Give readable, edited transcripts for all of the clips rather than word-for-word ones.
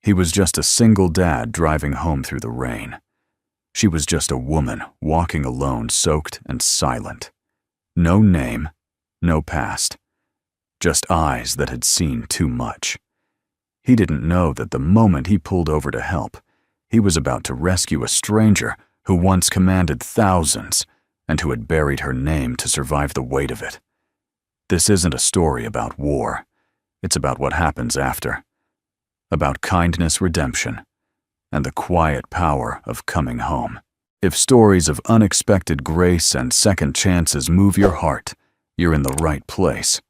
He was just a single dad driving home through the rain. She was just a woman walking alone, soaked and silent. No name, no past. Just eyes that had seen too much. He didn't know that the moment he pulled over to help, he was about to rescue a stranger who once commanded thousands and who had buried her name to survive the weight of it. This isn't a story about war. It's about what happens after. About kindness, redemption, and the quiet power of coming home. If stories of unexpected grace and second chances move your heart, you're in the right place.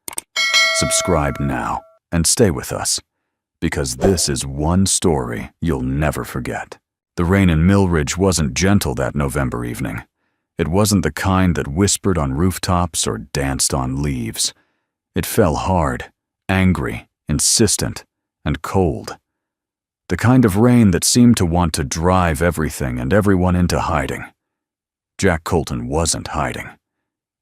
Subscribe now and stay with us, because this is one story you'll never forget. The rain in Millridge wasn't gentle that November evening. It wasn't the kind that whispered on rooftops or danced on leaves. It fell hard, angry, insistent, and cold. The kind of rain that seemed to want to drive everything and everyone into hiding. Jack Colton wasn't hiding.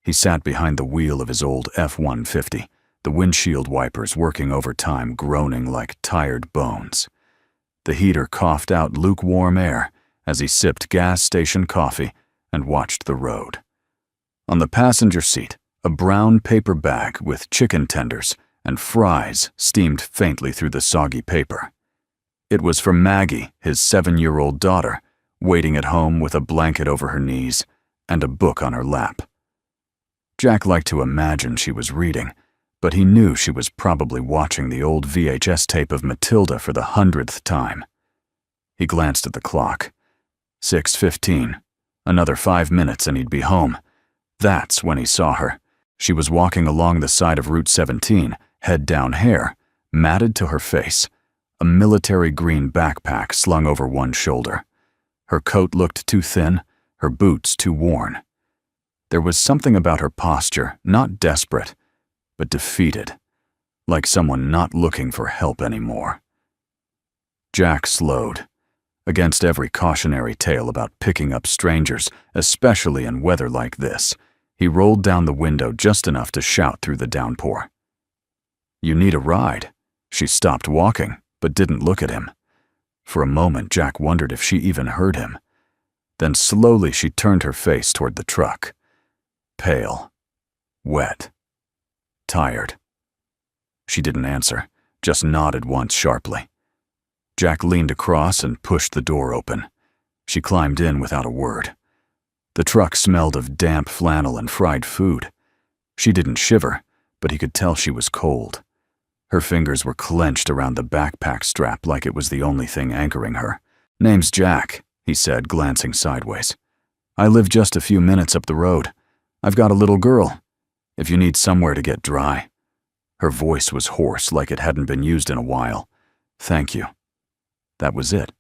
He sat behind the wheel of his old F-150, the windshield wipers working overtime, groaning like tired bones. The heater coughed out lukewarm air as he sipped gas station coffee and watched the road. On the passenger seat, a brown paper bag with chicken tenders and fries steamed faintly through the soggy paper. It was for Maggie, his 7-year-old daughter, waiting at home with a blanket over her knees and a book on her lap. Jack liked to imagine she was reading, but he knew she was probably watching the old VHS tape of Matilda for the 100th time. He glanced at the clock. 6:15. Another 5 minutes and he'd be home. That's when he saw her. She was walking along the side of Route 17, head down hair, matted to her face, a military green backpack slung over one shoulder. Her coat looked too thin, her boots too worn. There was something about her posture, not desperate, but defeated, like someone not looking for help anymore. Jack slowed. Against every cautionary tale about picking up strangers, especially in weather like this, he rolled down the window just enough to shout through the downpour. "You need a ride." She stopped walking, but didn't look at him. For a moment, Jack wondered if she even heard him. Then slowly she turned her face toward the truck. Pale, wet, tired. She didn't answer, just nodded once sharply. Jack leaned across and pushed the door open. She climbed in without a word. The truck smelled of damp flannel and fried food. She didn't shiver, but he could tell she was cold. Her fingers were clenched around the backpack strap like it was the only thing anchoring her. "Name's Jack," he said, glancing sideways. "I live just a few minutes up the road. I've got a little girl, if you need somewhere to get dry." Her voice was hoarse, like it hadn't been used in a while. "Thank you." That was it.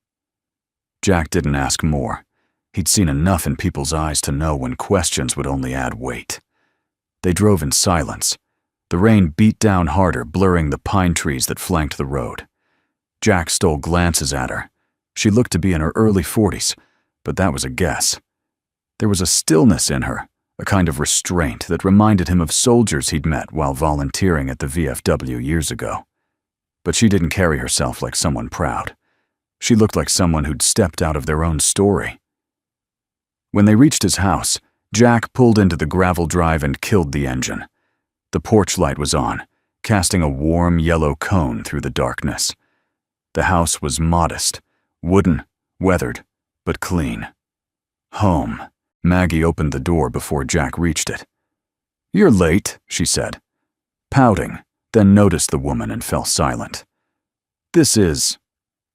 Jack didn't ask more. He'd seen enough in people's eyes to know when questions would only add weight. They drove in silence. The rain beat down harder, blurring the pine trees that flanked the road. Jack stole glances at her. She looked to be in her early 40s, but that was a guess. There was a stillness in her, a kind of restraint that reminded him of soldiers he'd met while volunteering at the VFW years ago. But she didn't carry herself like someone proud. She looked like someone who'd stepped out of their own story. When they reached his house, Jack pulled into the gravel drive and killed the engine. The porch light was on, casting a warm yellow cone through the darkness. The house was modest, wooden, weathered, but clean. Home. Maggie opened the door before Jack reached it. "You're late," she said, pouting, then noticed the woman and fell silent. "This is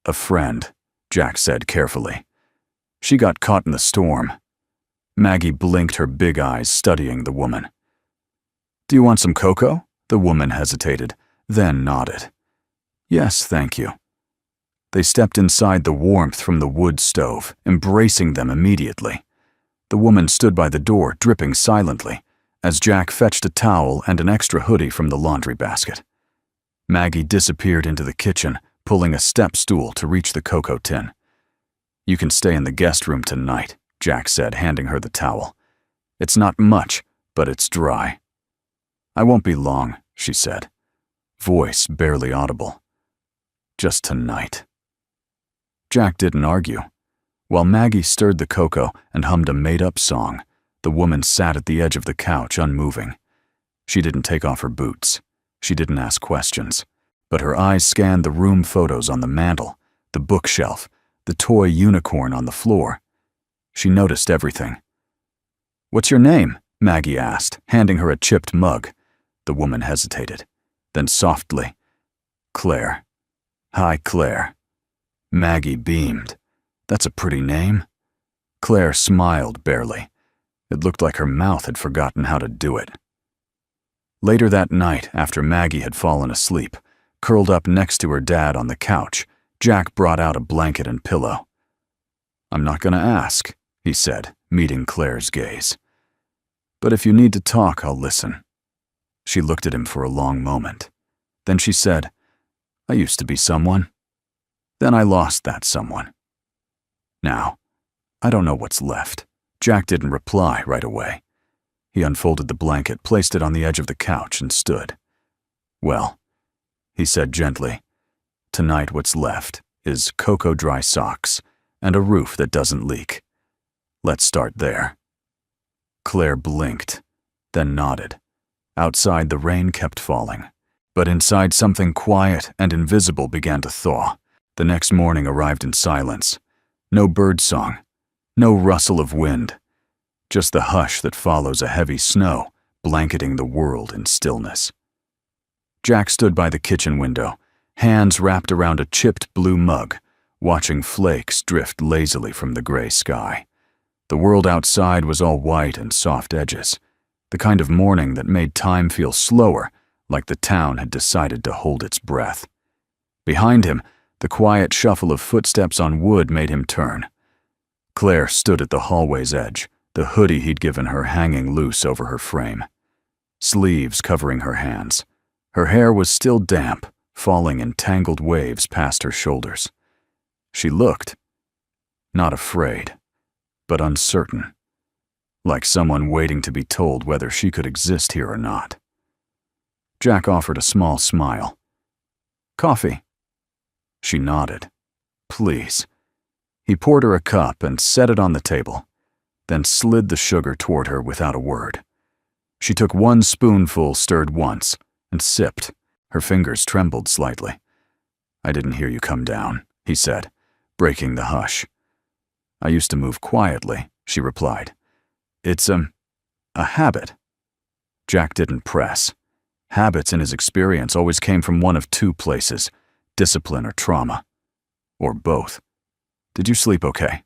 a friend," Jack said carefully. "She got caught in the storm." Maggie blinked her big eyes, studying the woman. "Do you want some cocoa?" The woman hesitated, then nodded. "Yes, thank you." They stepped inside the warmth from the wood stove, embracing them immediately. The woman stood by the door, dripping silently, as Jack fetched a towel and an extra hoodie from the laundry basket. Maggie disappeared into the kitchen, pulling a step stool to reach the cocoa tin. "You can stay in the guest room tonight," Jack said, handing her the towel. "It's not much, but it's dry." "I won't be long," she said, voice barely audible. "Just tonight." Jack didn't argue. While Maggie stirred the cocoa and hummed a made-up song, the woman sat at the edge of the couch unmoving. She didn't take off her boots. She didn't ask questions. But her eyes scanned the room photos on the mantel, the bookshelf, the toy unicorn on the floor. She noticed everything. "What's your name?" Maggie asked, handing her a chipped mug. The woman hesitated. Then softly, "Claire." "Hi, Claire." Maggie beamed. "That's a pretty name." Claire smiled barely. It looked like her mouth had forgotten how to do it. Later that night, after Maggie had fallen asleep, curled up next to her dad on the couch, Jack brought out a blanket and pillow. "I'm not going to ask," he said, meeting Claire's gaze. "But if you need to talk, I'll listen." She looked at him for a long moment. Then she said, "I used to be someone. Then I lost that someone. Now, I don't know what's left." Jack didn't reply right away. He unfolded the blanket, placed it on the edge of the couch, and stood. "Well," he said gently, "tonight what's left is cocoa dry socks and a roof that doesn't leak. Let's start there." Claire blinked, then nodded. Outside, the rain kept falling, but inside something quiet and invisible began to thaw. The next morning arrived in silence. No birdsong, no rustle of wind, just the hush that follows a heavy snow, blanketing the world in stillness. Jack stood by the kitchen window, hands wrapped around a chipped blue mug, watching flakes drift lazily from the gray sky. The world outside was all white and soft edges, the kind of morning that made time feel slower, like the town had decided to hold its breath. Behind him, the quiet shuffle of footsteps on wood made him turn. Claire stood at the hallway's edge, the hoodie he'd given her hanging loose over her frame, sleeves covering her hands. Her hair was still damp, falling in tangled waves past her shoulders. She looked, not afraid, but uncertain, like someone waiting to be told whether she could exist here or not. Jack offered a small smile. "Coffee?" She nodded. "Please." He poured her a cup and set it on the table, then slid the sugar toward her without a word. She took one spoonful, stirred once, and sipped. Her fingers trembled slightly. "I didn't hear you come down," he said, breaking the hush. "I used to move quietly," she replied. "It's a habit." Jack didn't press. Habits, in his experience, always came from one of two places: discipline or trauma. Or both. "Did you sleep okay?"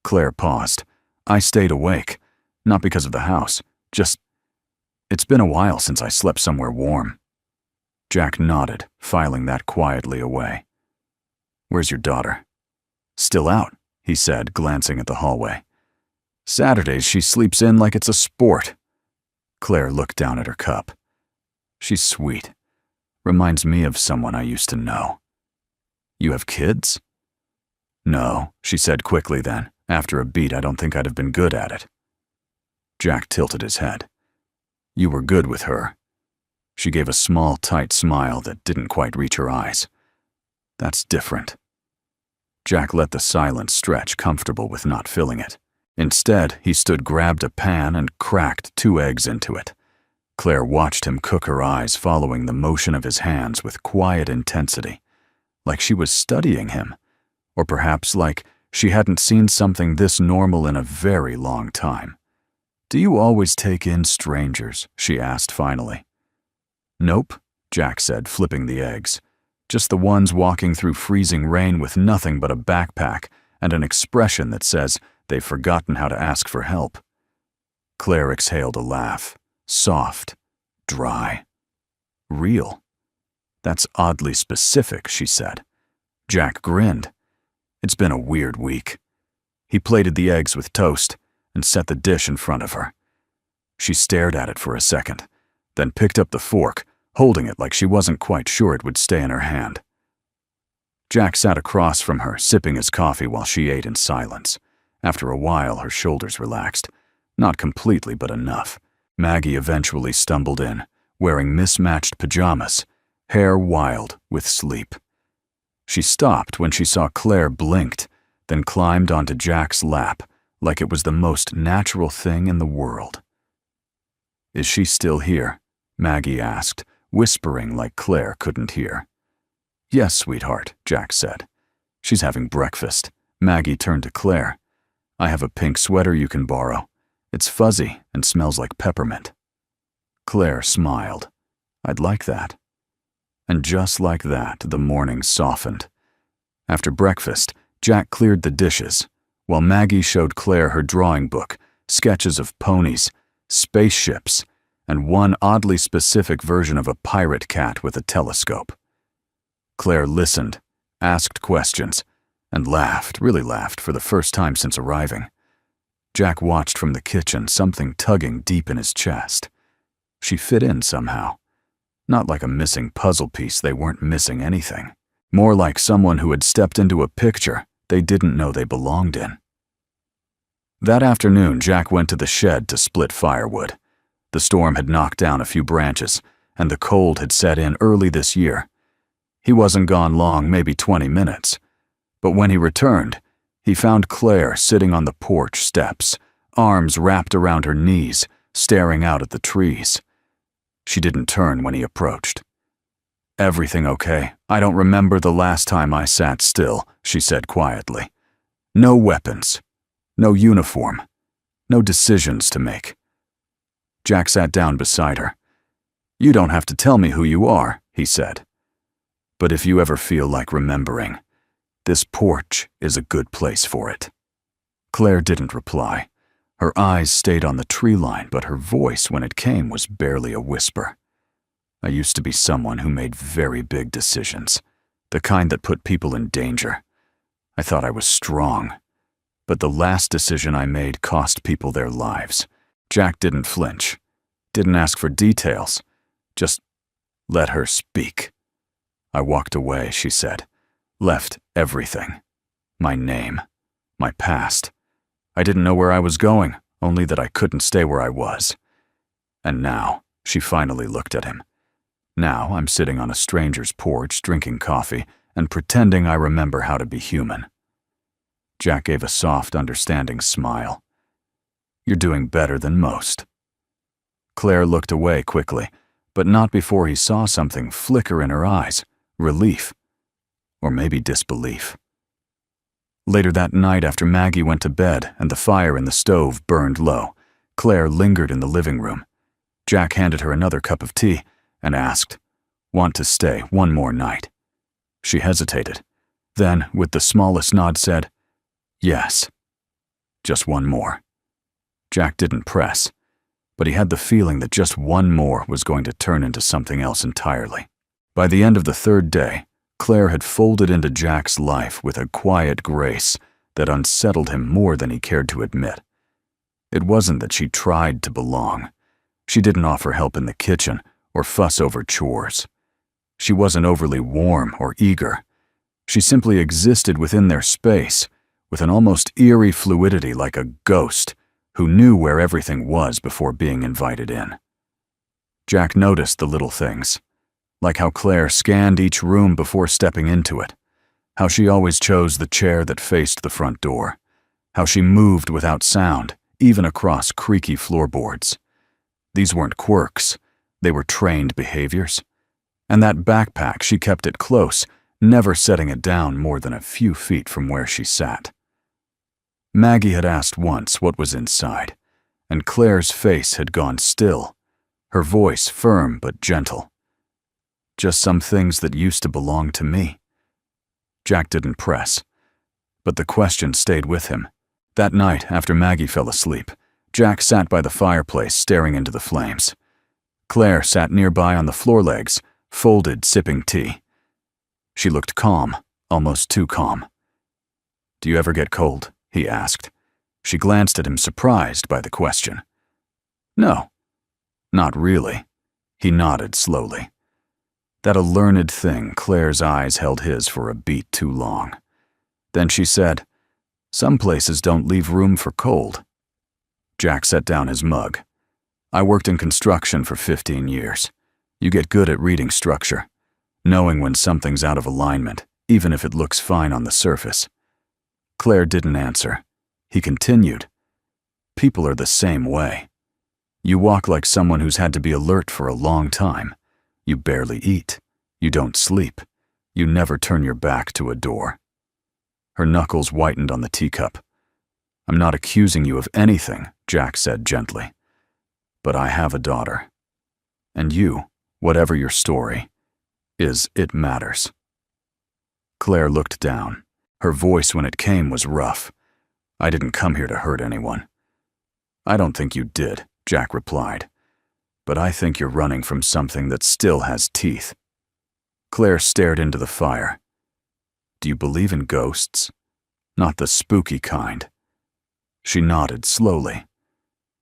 Claire paused. "I stayed awake. Not because of the house. Just, it's been a while since I slept somewhere warm." Jack nodded, filing that quietly away. "Where's your daughter?" "Still out," he said, glancing at the hallway. "Saturdays she sleeps in like it's a sport." Claire looked down at her cup. "She's sweet. Reminds me of someone I used to know." "You have kids?" "No," she said quickly then. "After a beat, I don't think I'd have been good at it." Jack tilted his head. "You were good with her." She gave a small, tight smile that didn't quite reach her eyes. "That's different." Jack let the silence stretch, comfortable with not filling it. Instead, he grabbed a pan and cracked 2 eggs into it. Claire watched him cook, her eyes following the motion of his hands with quiet intensity, like she was studying him, or perhaps like she hadn't seen something this normal in a very long time. "Do you always take in strangers?" she asked finally. "Nope," Jack said, flipping the eggs. "Just the ones walking through freezing rain with nothing but a backpack and an expression that says they've forgotten how to ask for help." Claire exhaled a laugh. Soft, dry, real. "That's oddly specific," she said. Jack grinned. "It's been a weird week." He plated the eggs with toast and set the dish in front of her. She stared at it for a second, then picked up the fork, holding it like she wasn't quite sure it would stay in her hand. Jack sat across from her, sipping his coffee while she ate in silence. After a while, her shoulders relaxed. Not completely, but enough. Maggie eventually stumbled in, wearing mismatched pajamas, hair wild with sleep. She stopped when she saw Claire blinked, then climbed onto Jack's lap like it was the most natural thing in the world. "Is she still here?" Maggie asked, whispering like Claire couldn't hear. "Yes, sweetheart," Jack said. "She's having breakfast." Maggie turned to Claire. "I have a pink sweater you can borrow. It's fuzzy and smells like peppermint." Claire smiled. "I'd like that." And just like that, the morning softened. After breakfast, Jack cleared the dishes, while Maggie showed Claire her drawing book, sketches of ponies, spaceships, and one oddly specific version of a pirate cat with a telescope. Claire listened, asked questions, and laughed, really laughed, for the first time since arriving. Jack watched from the kitchen, something tugging deep in his chest. She fit in somehow. Not like a missing puzzle piece, they weren't missing anything. More like someone who had stepped into a picture they didn't know they belonged in. That afternoon, Jack went to the shed to split firewood. The storm had knocked down a few branches, and the cold had set in early this year. He wasn't gone long, maybe 20 minutes. But when he returned, he found Claire sitting on the porch steps, arms wrapped around her knees, staring out at the trees. She didn't turn when he approached. "Everything okay? I don't remember the last time I sat still," she said quietly. "No weapons. No uniform. No decisions to make." Jack sat down beside her. "You don't have to tell me who you are," he said. "But if you ever feel like remembering, this porch is a good place for it." Claire didn't reply. Her eyes stayed on the tree line, but her voice, when it came, was barely a whisper. "I used to be someone who made very big decisions, the kind that put people in danger. I thought I was strong, but the last decision I made cost people their lives." Jack didn't flinch, didn't ask for details, just let her speak. "I walked away," she said. "Left everything. My name, my past. I didn't know where I was going, only that I couldn't stay where I was. And now," she finally looked at him, "now I'm sitting on a stranger's porch drinking coffee and pretending I remember how to be human." Jack gave a soft, understanding smile. "You're doing better than most." Claire looked away quickly, but not before he saw something flicker in her eyes, relief, or maybe disbelief. Later that night, after Maggie went to bed and the fire in the stove burned low, Claire lingered in the living room. Jack handed her another cup of tea and asked, "Want to stay one more night?" She hesitated, then, with the smallest nod, said, "Yes. Just one more." Jack didn't press, but he had the feeling that just one more was going to turn into something else entirely. By the end of the third day, Claire had folded into Jack's life with a quiet grace that unsettled him more than he cared to admit. It wasn't that she tried to belong. She didn't offer help in the kitchen or fuss over chores. She wasn't overly warm or eager. She simply existed within their space, with an almost eerie fluidity, like a ghost who knew where everything was before being invited in. Jack noticed the little things, like how Claire scanned each room before stepping into it, how she always chose the chair that faced the front door, how she moved without sound, even across creaky floorboards. These weren't quirks, they were trained behaviors. And that backpack, she kept it close, never setting it down more than a few feet from where she sat. Maggie had asked once what was inside, and Claire's face had gone still, her voice firm but gentle. "Just some things that used to belong to me." Jack didn't press, but the question stayed with him. That night, after Maggie fell asleep, Jack sat by the fireplace staring into the flames. Claire sat nearby on the floor legs, folded, sipping tea. She looked calm, almost too calm. "Do you ever get cold?" he asked. She glanced at him, surprised by the question. "No, not really." He nodded slowly. That a learned thing, Claire's eyes held his for a beat too long. Then she said, "Some places don't leave room for cold." Jack set down his mug. "I worked in construction for 15 years. You get good at reading structure, knowing when something's out of alignment, even if it looks fine on the surface. Claire didn't answer. He continued. People are the same way. You walk like someone who's had to be alert for a long time. You barely eat. You don't sleep. You never turn your back to a door. Her knuckles whitened on the teacup. I'm not accusing you of anything, Jack said gently. But I have a daughter. And you, whatever your story, it matters. Claire looked down. Her voice when it came was rough. I didn't come here to hurt anyone. I don't think you did, Jack replied. But I think you're running from something that still has teeth. Claire stared into the fire. Do you believe in ghosts? Not the spooky kind. She nodded slowly.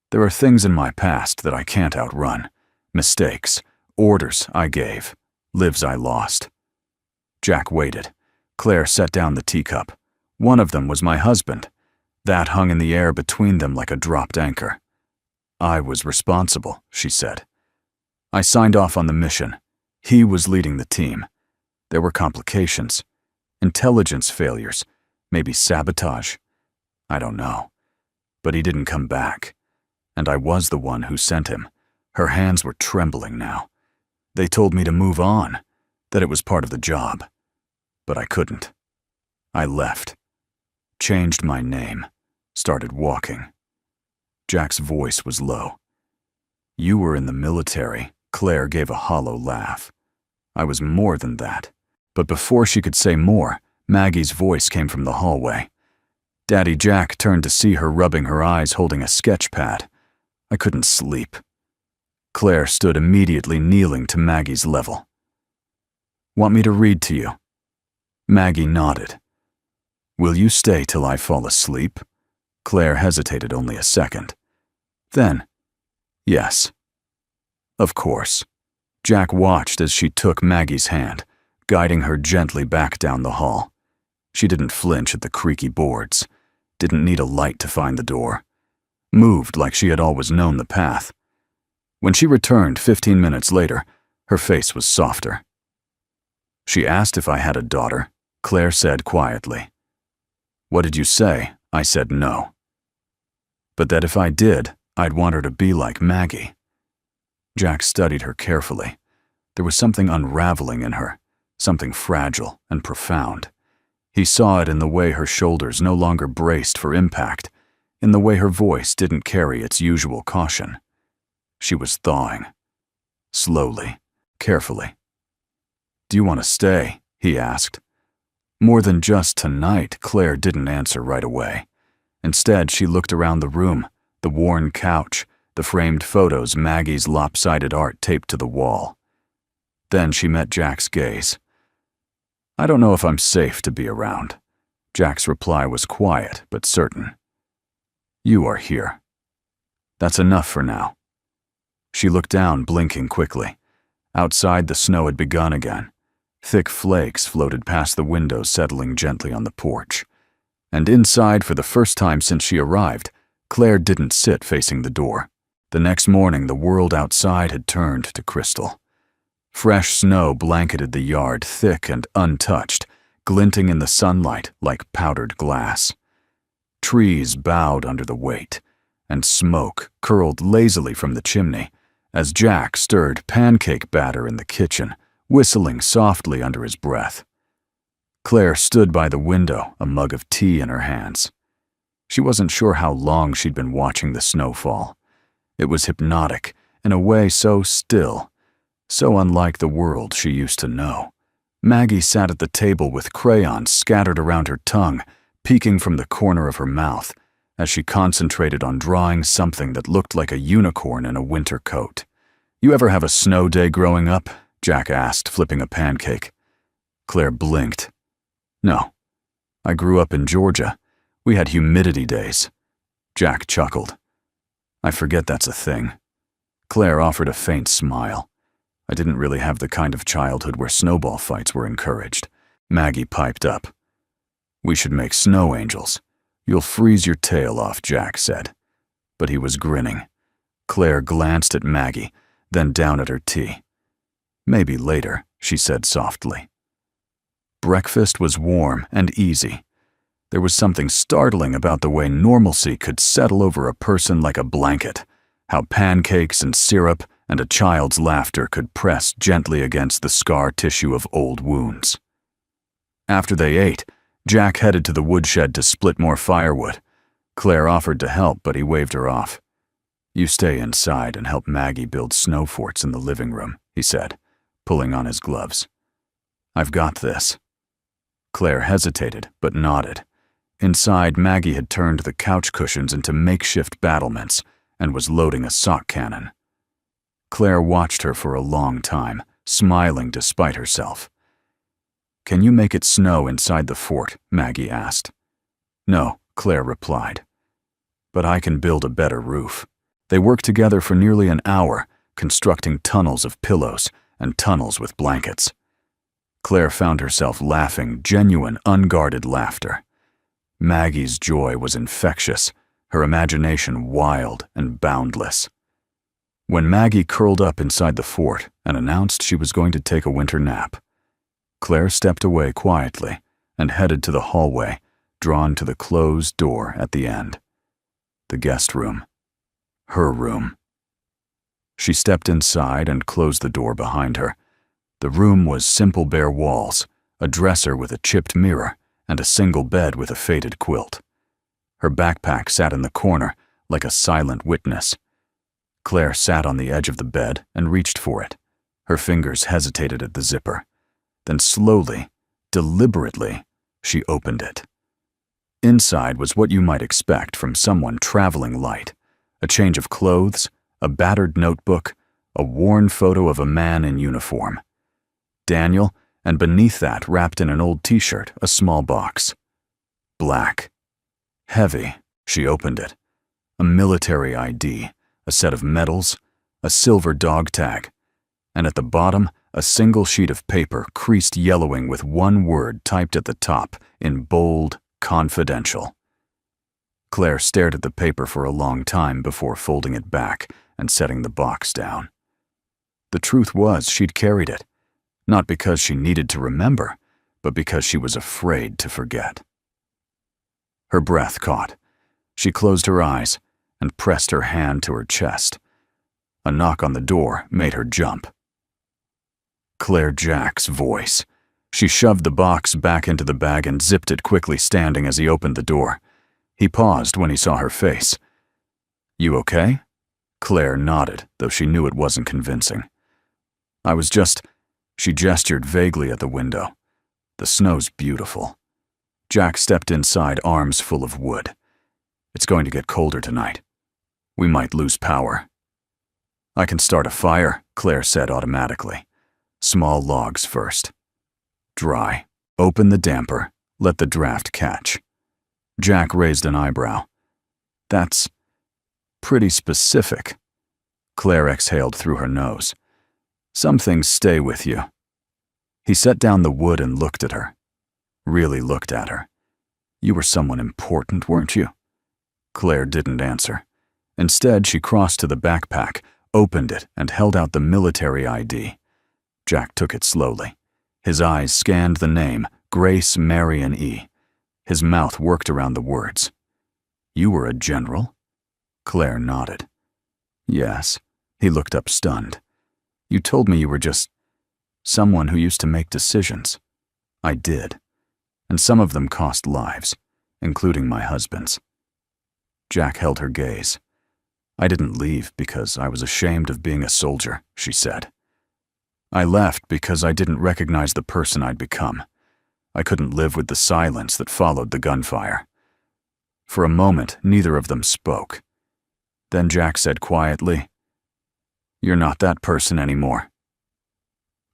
There are things in my past that I can't outrun. Mistakes, orders I gave, lives I lost. Jack waited. Claire set down the teacup. One of them was my husband. That hung in the air between them like a dropped anchor. I was responsible, she said. I signed off on the mission. He was leading the team. There were complications. Intelligence failures. Maybe sabotage. I don't know. But he didn't come back. And I was the one who sent him. Her hands were trembling now. They told me to move on, that it was part of the job. But I couldn't. I left. Changed my name. Started walking. Jack's voice was low. You were in the military. Claire gave a hollow laugh. I was more than that. But before she could say more, Maggie's voice came from the hallway. Daddy Jack turned to see her rubbing her eyes holding a sketch pad. I couldn't sleep. Claire stood immediately kneeling to Maggie's level. Want me to read to you? Maggie nodded. Will you stay till I fall asleep? Claire hesitated only a second. Then, yes. Of course. Jack watched as she took Maggie's hand, guiding her gently back down the hall. She didn't flinch at the creaky boards, didn't need a light to find the door. Moved like she had always known the path. When she returned 15 minutes later, her face was softer. She asked if I had a daughter. Claire said quietly. What did you say? I said no. But that if I did, I'd want her to be like Maggie. Jack studied her carefully. There was something unraveling in her, something fragile and profound. He saw it in the way her shoulders no longer braced for impact, in the way her voice didn't carry its usual caution. She was thawing. Slowly, carefully. Do you want to stay? He asked. More than just tonight, Claire didn't answer right away. Instead, she looked around the room, the worn couch, the framed photos, Maggie's lopsided art taped to the wall. Then she met Jack's gaze. I don't know if I'm safe to be around. Jack's reply was quiet but certain. You are here. That's enough for now. She looked down, blinking quickly. Outside, the snow had begun again. Thick flakes floated past the window, settling gently on the porch. And inside, for the first time since she arrived, Claire didn't sit facing the door. The next morning, the world outside had turned to crystal. Fresh snow blanketed the yard, thick and untouched, glinting in the sunlight like powdered glass. Trees bowed under the weight, and smoke curled lazily from the chimney as Jack stirred pancake batter in the kitchen, whistling softly under his breath. Claire stood by the window, a mug of tea in her hands. She wasn't sure how long she'd been watching the snowfall. It was hypnotic, in a way so still, so unlike the world she used to know. Maggie sat at the table with crayons scattered around her tongue, peeking from the corner of her mouth, as she concentrated on drawing something that looked like a unicorn in a winter coat. You ever have a snow day growing up? Jack asked, flipping a pancake. Claire blinked. No. I grew up in Georgia. We had humidity days. Jack chuckled. I forget that's a thing. Claire offered a faint smile. I didn't really have the kind of childhood where snowball fights were encouraged. Maggie piped up. We should make snow angels. You'll freeze your tail off, Jack said. But he was grinning. Claire glanced at Maggie, then down at her tea. Maybe later, she said softly. Breakfast was warm and easy. There was something startling about the way normalcy could settle over a person like a blanket, how pancakes and syrup and a child's laughter could press gently against the scar tissue of old wounds. After they ate, Jack headed to the woodshed to split more firewood. Claire offered to help, but he waved her off. "You stay inside and help Maggie build snow forts in the living room," he said, pulling on his gloves. "I've got this." Claire hesitated, but nodded. Inside, Maggie had turned the couch cushions into makeshift battlements and was loading a sock cannon. Claire watched her for a long time, smiling despite herself. "Can you make it snow inside the fort?" Maggie asked. "No," Claire replied. "But I can build a better roof." They worked together for nearly an hour, constructing tunnels of pillows and tunnels with blankets. Claire found herself laughing, genuine, unguarded laughter. Maggie's joy was infectious, her imagination wild and boundless. When Maggie curled up inside the fort and announced she was going to take a winter nap, Claire stepped away quietly and headed to the hallway, drawn to the closed door at the end. The guest room. Her room. She stepped inside and closed the door behind her. The room was simple bare walls, a dresser with a chipped mirror, and a single bed with a faded quilt. Her backpack sat in the corner, like a silent witness. Claire sat on the edge of the bed and reached for it. Her fingers hesitated at the zipper. Then slowly, deliberately, she opened it. Inside was what you might expect from someone traveling light: a change of clothes, a battered notebook, a worn photo of a man in uniform. Daniel, and beneath that, wrapped in an old t-shirt, a small box. Black. Heavy. She opened it. A military ID, a set of medals, a silver dog tag, and at the bottom, a single sheet of paper creased yellowing with one word typed at the top in bold, confidential. Claire stared at the paper for a long time before folding it back and setting the box down. The truth was she'd carried it, not because she needed to remember, but because she was afraid to forget. Her breath caught. She closed her eyes and pressed her hand to her chest. A knock on the door made her jump. Claire Jack's voice. She shoved the box back into the bag and zipped it quickly, standing as he opened the door. He paused when he saw her face. "You okay?" Claire nodded, though she knew it wasn't convincing. "I was just..." She gestured vaguely at the window. "The snow's beautiful." Jack stepped inside, arms full of wood. "It's going to get colder tonight. We might lose power." "I can start a fire," Claire said automatically. "Small logs first. Dry. Open the damper. Let the draft catch." Jack raised an eyebrow. "That's pretty specific." Claire exhaled through her nose. "Some things stay with you." He set down the wood and looked at her. Really looked at her. "You were someone important, weren't you?" Claire didn't answer. Instead, she crossed to the backpack, opened it, and held out the military ID. Jack took it slowly. His eyes scanned the name, Grace Marion E. His mouth worked around the words. "You were a general?" Claire nodded. "Yes." He looked up stunned. "You told me you were just someone who used to make decisions." "I did. And some of them cost lives, including my husband's." Jack held her gaze. "I didn't leave because I was ashamed of being a soldier," she said. "I left because I didn't recognize the person I'd become. I couldn't live with the silence that followed the gunfire." For a moment, neither of them spoke. Then Jack said quietly, "You're not that person anymore."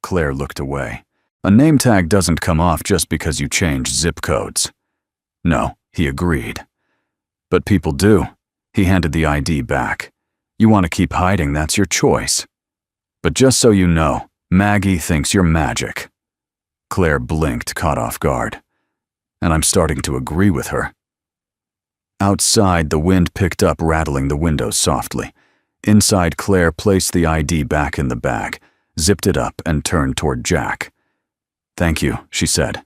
Claire looked away. "A name tag doesn't come off just because you change zip codes." "No," he agreed. "But people do." He handed the ID back. "You want to keep hiding, that's your choice. But just so you know, Maggie thinks you're magic." Claire blinked, caught off guard. "And I'm starting to agree with her." Outside, the wind picked up, rattling the windows softly. Inside, Claire placed the ID back in the bag, zipped it up, and turned toward Jack. "Thank you," she said.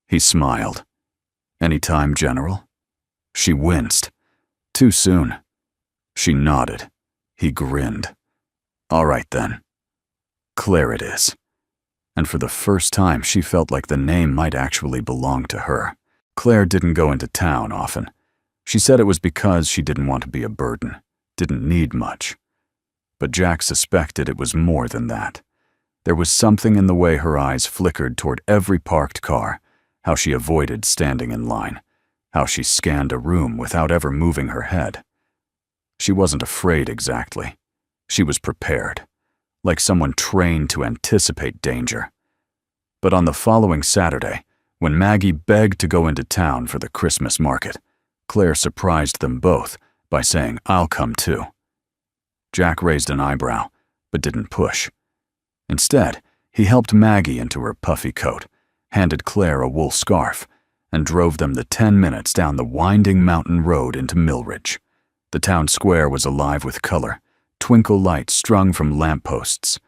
He smiled. Any time, General? She winced. Too soon. She nodded. He grinned. All right then. Claire it is. And for the first time she felt like the name might actually belong to her. Claire didn't go into town often. She said it was because she didn't want to be a burden, didn't need much. But Jack suspected it was more than that. There was something in the way her eyes flickered toward every parked car, how she avoided standing in line, how she scanned a room without ever moving her head. She wasn't afraid exactly. She was prepared, like someone trained to anticipate danger. But on the following Saturday, when Maggie begged to go into town for the Christmas market, Claire surprised them both by saying, "I'll come too." Jack raised an eyebrow, but didn't push. Instead, he helped Maggie into her puffy coat, handed Claire a wool scarf, and drove them the 10 minutes down the winding mountain road into Millridge. The town square was alive with color, twinkle lights strung from lampposts,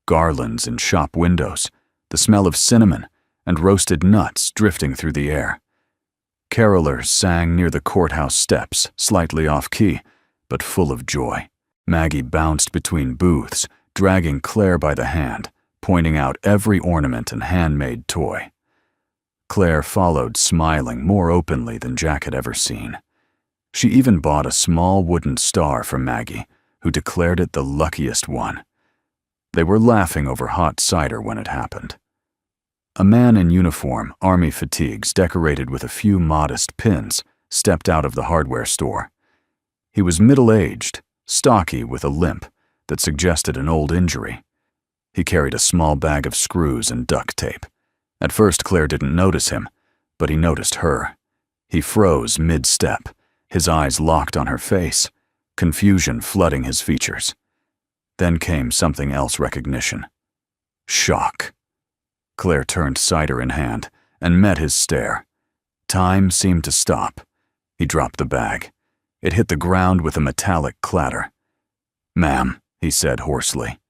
garlands in shop windows, the smell of cinnamon and roasted nuts drifting through the air. Carolers sang near the courthouse steps, slightly off-key, but full of joy. Maggie bounced between booths, dragging Claire by the hand, pointing out every ornament and handmade toy. Claire followed, smiling more openly than Jack had ever seen. She even bought a small wooden star for Maggie, who declared it the luckiest one. They were laughing over hot cider when it happened. A man in uniform, army fatigues decorated with a few modest pins, stepped out of the hardware store. He was middle-aged, stocky with a limp that suggested an old injury. He carried a small bag of screws and duct tape. At first, Claire didn't notice him, but he noticed her. He froze mid-step, his eyes locked on her face, confusion flooding his features. Then came something else recognition. Shock. Claire turned cider in hand and met his stare. Time seemed to stop. He dropped the bag. It hit the ground with a metallic clatter. "Ma'am," he said hoarsely.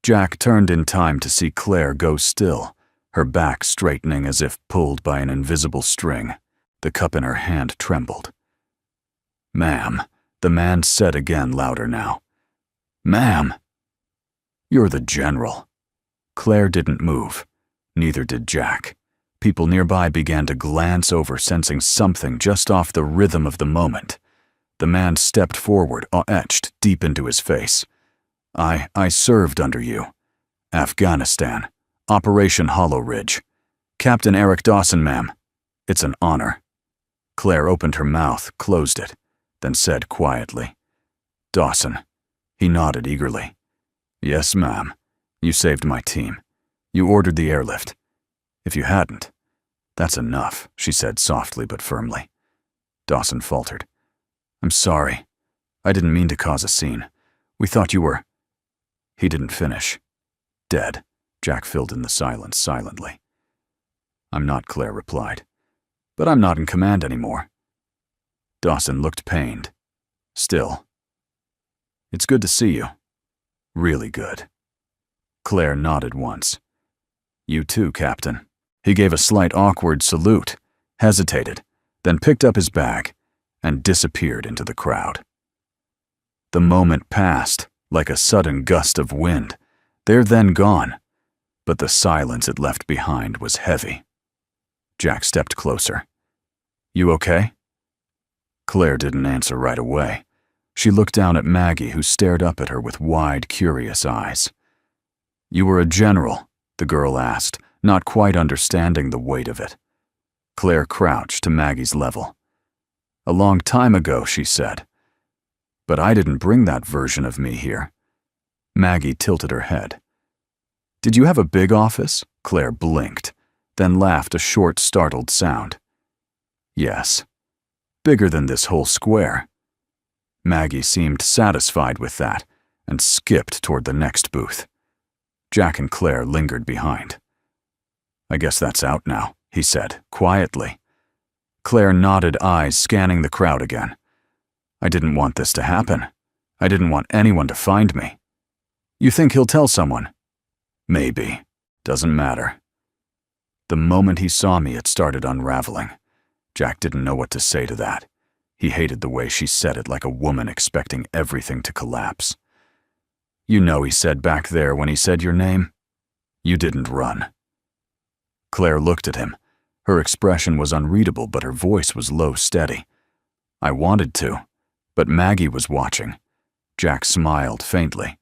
Jack turned in time to see Claire go still, her back straightening as if pulled by an invisible string. The cup in her hand trembled. "Ma'am," the man said again, louder now. "Ma'am." "You're the general." Claire didn't move. Neither did Jack. People nearby began to glance over, sensing something just off the rhythm of the moment. The man stepped forward, awe etched deep into his face. I served under you. Afghanistan. Operation Hollow Ridge. Captain Eric Dawson, ma'am. It's an honor." Claire opened her mouth, closed it, then said quietly, "Dawson." He nodded eagerly. "Yes, ma'am. You saved my team. You ordered the airlift. If you hadn't..." "That's enough," she said softly but firmly. Dawson faltered. "I'm sorry. I didn't mean to cause a scene. We thought you were..." He didn't finish. "Dead," Jack filled in the silence silently. "I'm not," Claire replied. "But I'm not in command anymore." Dawson looked pained. "Still. It's good to see you. Really good." Claire nodded once. "You too, Captain." He gave a slight awkward salute, hesitated, then picked up his bag and disappeared into the crowd. The moment passed like a sudden gust of wind. They're then gone, but the silence it left behind was heavy. Jack stepped closer. "You okay?" Claire didn't answer right away. She looked down at Maggie, who stared up at her with wide, curious eyes. "You were a general?" the girl asked, not quite understanding the weight of it. Claire crouched to Maggie's level. "A long time ago," she said. "But I didn't bring that version of me here." Maggie tilted her head. "Did you have a big office?" Claire blinked, then laughed a short, startled sound. "Yes. Bigger than this whole square." Maggie seemed satisfied with that and skipped toward the next booth. Jack and Claire lingered behind. "I guess that's out now," he said, quietly. Claire nodded, eyes scanning the crowd again. "I didn't want this to happen. I didn't want anyone to find me." "You think he'll tell someone?" "Maybe. Doesn't matter." The moment he saw me, it started unraveling. Jack didn't know what to say to that. He hated the way she said it, like a woman expecting everything to collapse. "You know," he said back there when he said your name. "You didn't run." Claire looked at him. Her expression was unreadable, but her voice was low, steady. "I wanted to, but Maggie was watching." Jack smiled faintly.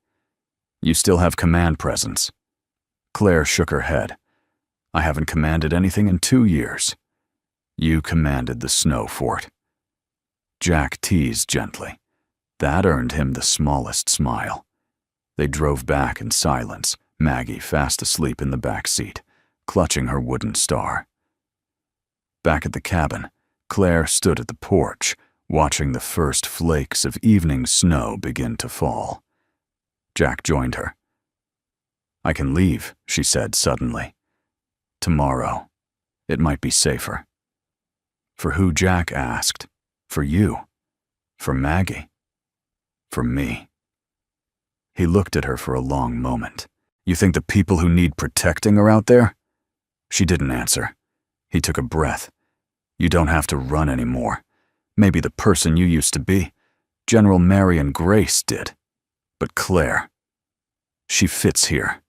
"You still have command presence." Claire shook her head. "I haven't commanded anything in 2 years." "You commanded the snow fort." Jack teased gently. That earned him the smallest smile. They drove back in silence, Maggie fast asleep in the back seat, clutching her wooden star. Back at the cabin, Claire stood at the porch, watching the first flakes of evening snow begin to fall. Jack joined her. "I can leave," she said suddenly. "Tomorrow. It might be safer." For who, Jack asked. For you. For Maggie. For me. He looked at her for a long moment. "You think the people who need protecting are out there?" She didn't answer. He took a breath. "You don't have to run anymore. Maybe the person you used to be. General Marion Grace did. But Claire. She fits here."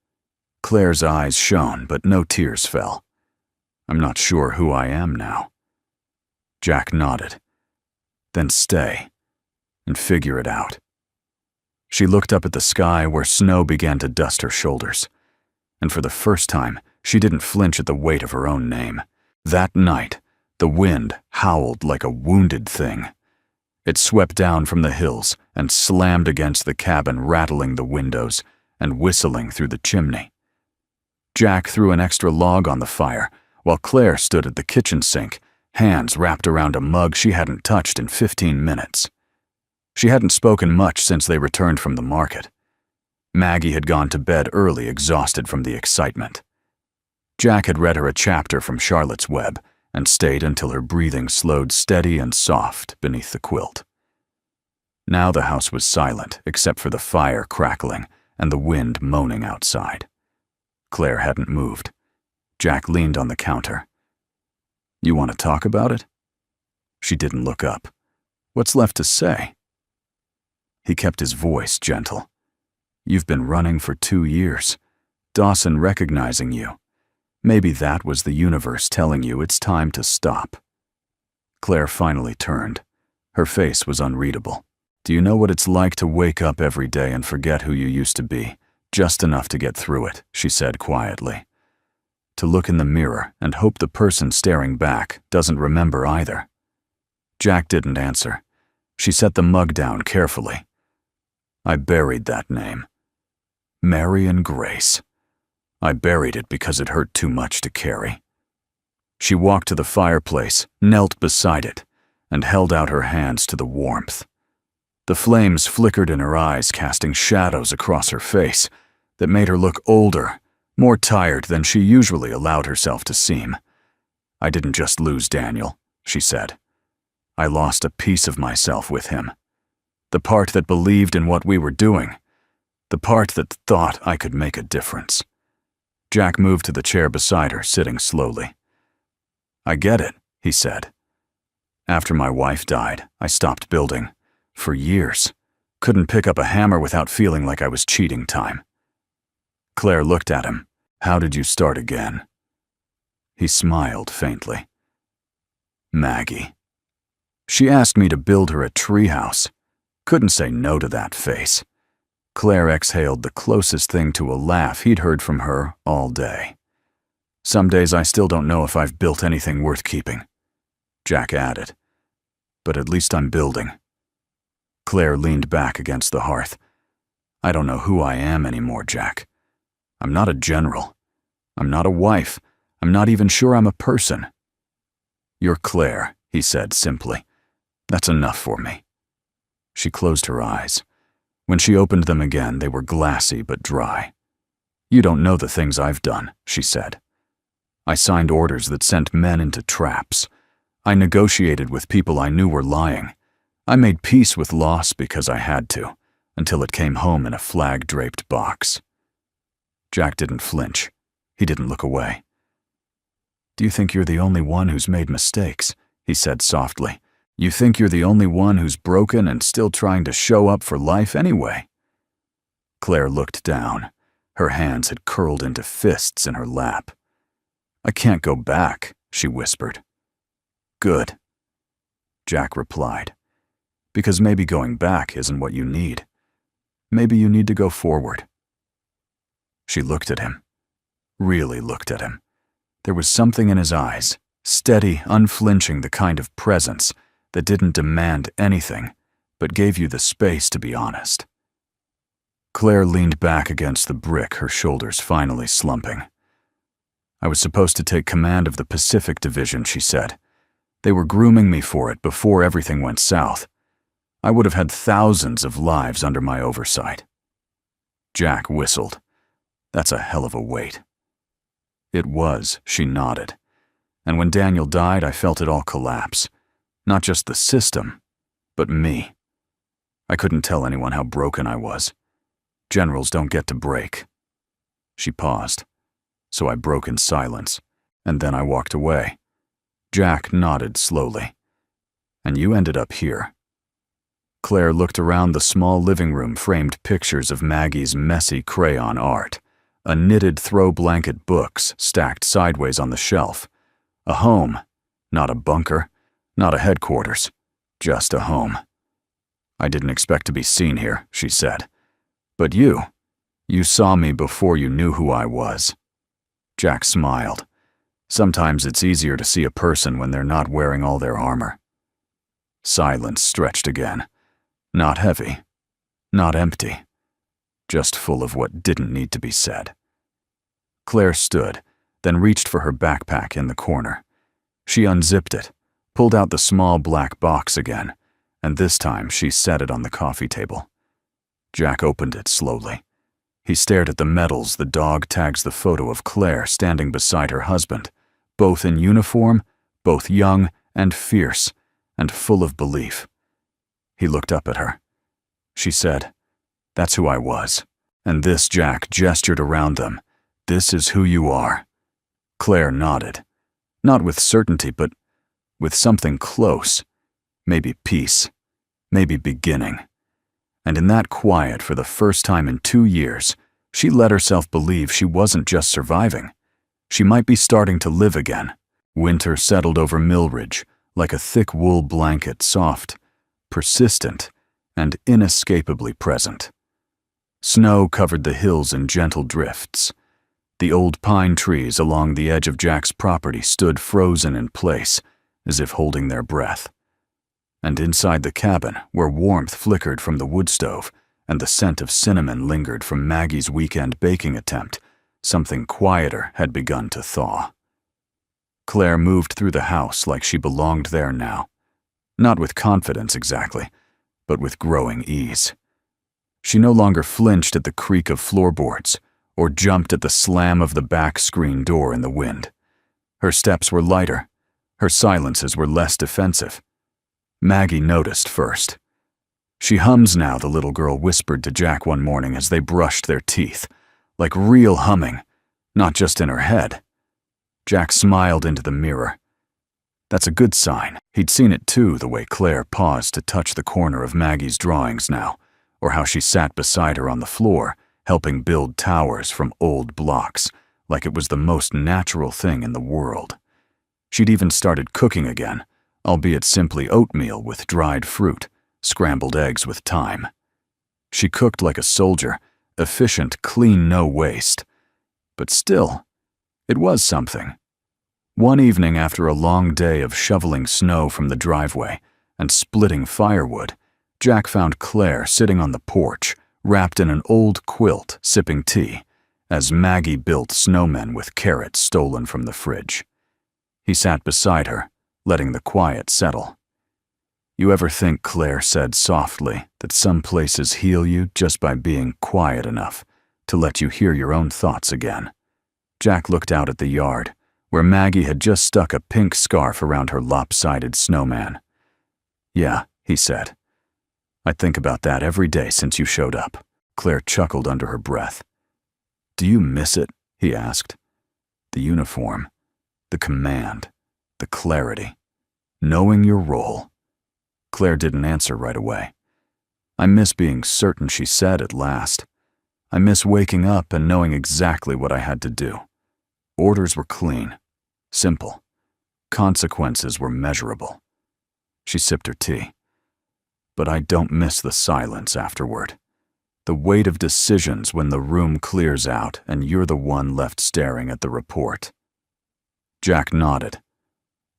Claire's eyes shone, but no tears fell. "I'm not sure who I am now." Jack nodded. "Then stay, and figure it out." She looked up at the sky where snow began to dust her shoulders. And for the first time, she didn't flinch at the weight of her own name. That night, the wind howled like a wounded thing. It swept down from the hills and slammed against the cabin, rattling the windows and whistling through the chimney. Jack threw an extra log on the fire, while Claire stood at the kitchen sink, hands wrapped around a mug she hadn't touched in 15 minutes. She hadn't spoken much since they returned from the market. Maggie had gone to bed early, exhausted from the excitement. Jack had read her a chapter from Charlotte's Web and stayed until her breathing slowed steady and soft beneath the quilt. Now the house was silent, except for the fire crackling and the wind moaning outside. Claire hadn't moved. Jack leaned on the counter. "You want to talk about it?" She didn't look up. "What's left to say?" He kept his voice gentle. "You've been running for 2 years. Dawson recognizing you. Maybe that was the universe telling you it's time to stop." Claire finally turned. Her face was unreadable. "Do you know what it's like to wake up every day and forget who you used to be, just enough to get through it?" she said quietly. "To look in the mirror and hope the person staring back doesn't remember either." Jack didn't answer. She set the mug down carefully. "I buried that name. Marion Grace. I buried it because it hurt too much to carry." She walked to the fireplace, knelt beside it, and held out her hands to the warmth. The flames flickered in her eyes, casting shadows across her face that made her look older, more tired than she usually allowed herself to seem. "I didn't just lose Daniel," she said. "I lost a piece of myself with him. The part that believed in what we were doing. The part that thought I could make a difference." Jack moved to the chair beside her, sitting slowly. "I get it," he said. "After my wife died, I stopped building. For years. Couldn't pick up a hammer without feeling like I was cheating time." Claire looked at him. "How did you start again?" He smiled faintly. "Maggie. She asked me to build her a treehouse. Couldn't say no to that face." Claire exhaled the closest thing to a laugh he'd heard from her all day. "Some days I still don't know if I've built anything worth keeping," Jack added. "But at least I'm building." Claire leaned back against the hearth. "I don't know who I am anymore, Jack. I'm not a general. I'm not a wife. I'm not even sure I'm a person." "You're Claire," he said simply. "That's enough for me." She closed her eyes. When she opened them again, they were glassy but dry. "You don't know the things I've done," she said. "I signed orders that sent men into traps. I negotiated with people I knew were lying. I made peace with loss because I had to, until it came home in a flag-draped box." Jack didn't flinch. He didn't look away. "Do you think you're the only one who's made mistakes?" he said softly. "You think you're the only one who's broken and still trying to show up for life anyway?" Claire looked down. Her hands had curled into fists in her lap. "I can't go back," she whispered. "Good," Jack replied. "Because maybe going back isn't what you need. Maybe you need to go forward." She looked at him. Really looked at him. There was something in his eyes, steady, unflinching, the kind of presence that didn't demand anything, but gave you the space to be honest. Claire leaned back against the brick, her shoulders finally slumping. "I was supposed to take command of the Pacific Division," she said. "They were grooming me for it before everything went south. I would have had thousands of lives under my oversight." Jack whistled. "That's a hell of a weight." "It was," she nodded. "And when Daniel died, I felt it all collapse. Not just the system, but me. I couldn't tell anyone how broken I was. Generals don't get to break." She paused. "So I broke in silence, and then I walked away." Jack nodded slowly. "And you ended up here." Claire looked around the small living room, framed pictures of Maggie's messy crayon art, a knitted throw blanket, books stacked sideways on the shelf. A home, not a bunker, not a headquarters, just a home. "I didn't expect to be seen here," she said. "But you saw me before you knew who I was." Jack smiled. "Sometimes it's easier to see a person when they're not wearing all their armor." Silence stretched again. Not heavy, not empty, just full of what didn't need to be said. Claire stood, then reached for her backpack in the corner. She unzipped it, pulled out the small black box again, and this time she set it on the coffee table. Jack opened it slowly. He stared at the medals, the dog tags, the photo of Claire standing beside her husband, both in uniform, both young and fierce, and full of belief. He looked up at her. She said, "That's who I was." And this, Jack gestured around them. "This is who you are." Claire nodded. Not with certainty, but with something close. Maybe peace. Maybe beginning. And in that quiet, for the first time in 2 years, she let herself believe she wasn't just surviving. She might be starting to live again. Winter settled over Millridge like a thick wool blanket, soft, persistent, and inescapably present. Snow covered the hills in gentle drifts. The old pine trees along the edge of Jack's property stood frozen in place, as if holding their breath. And inside the cabin, where warmth flickered from the wood stove and the scent of cinnamon lingered from Maggie's weekend baking attempt, something quieter had begun to thaw. Claire moved through the house like she belonged there now. Not with confidence exactly, but with growing ease. She no longer flinched at the creak of floorboards or jumped at the slam of the back screen door in the wind. Her steps were lighter. Her silences were less defensive. Maggie noticed first. "She hums now," the little girl whispered to Jack one morning as they brushed their teeth. Like real humming, not just in her head. Jack smiled into the mirror. That's a good sign. He'd seen it too, the way Claire paused to touch the corner of Maggie's drawings now, or how she sat beside her on the floor, helping build towers from old blocks, like it was the most natural thing in the world. She'd even started cooking again, albeit simply oatmeal with dried fruit, scrambled eggs with thyme. She cooked like a soldier, efficient, clean, no waste. But still, it was something. One evening after a long day of shoveling snow from the driveway and splitting firewood, Jack found Claire sitting on the porch, wrapped in an old quilt, sipping tea, as Maggie built snowmen with carrots stolen from the fridge. He sat beside her, letting the quiet settle. "You ever think," Claire said softly, "that some places heal you just by being quiet enough to let you hear your own thoughts again?" Jack looked out at the yard, where Maggie had just stuck a pink scarf around her lopsided snowman. "Yeah," he said. "I think about that every day since you showed up." Claire chuckled under her breath. "Do you miss it?" he asked. "The uniform, The command, the clarity, knowing your role. Claire didn't answer right away. I miss being certain, she said at last. I miss waking up and knowing exactly what I had to do. Orders were clean, simple. Consequences were measurable. She sipped her tea. But I don't miss the silence afterward. The weight of decisions when the room clears out and you're the one left staring at the report. Jack nodded.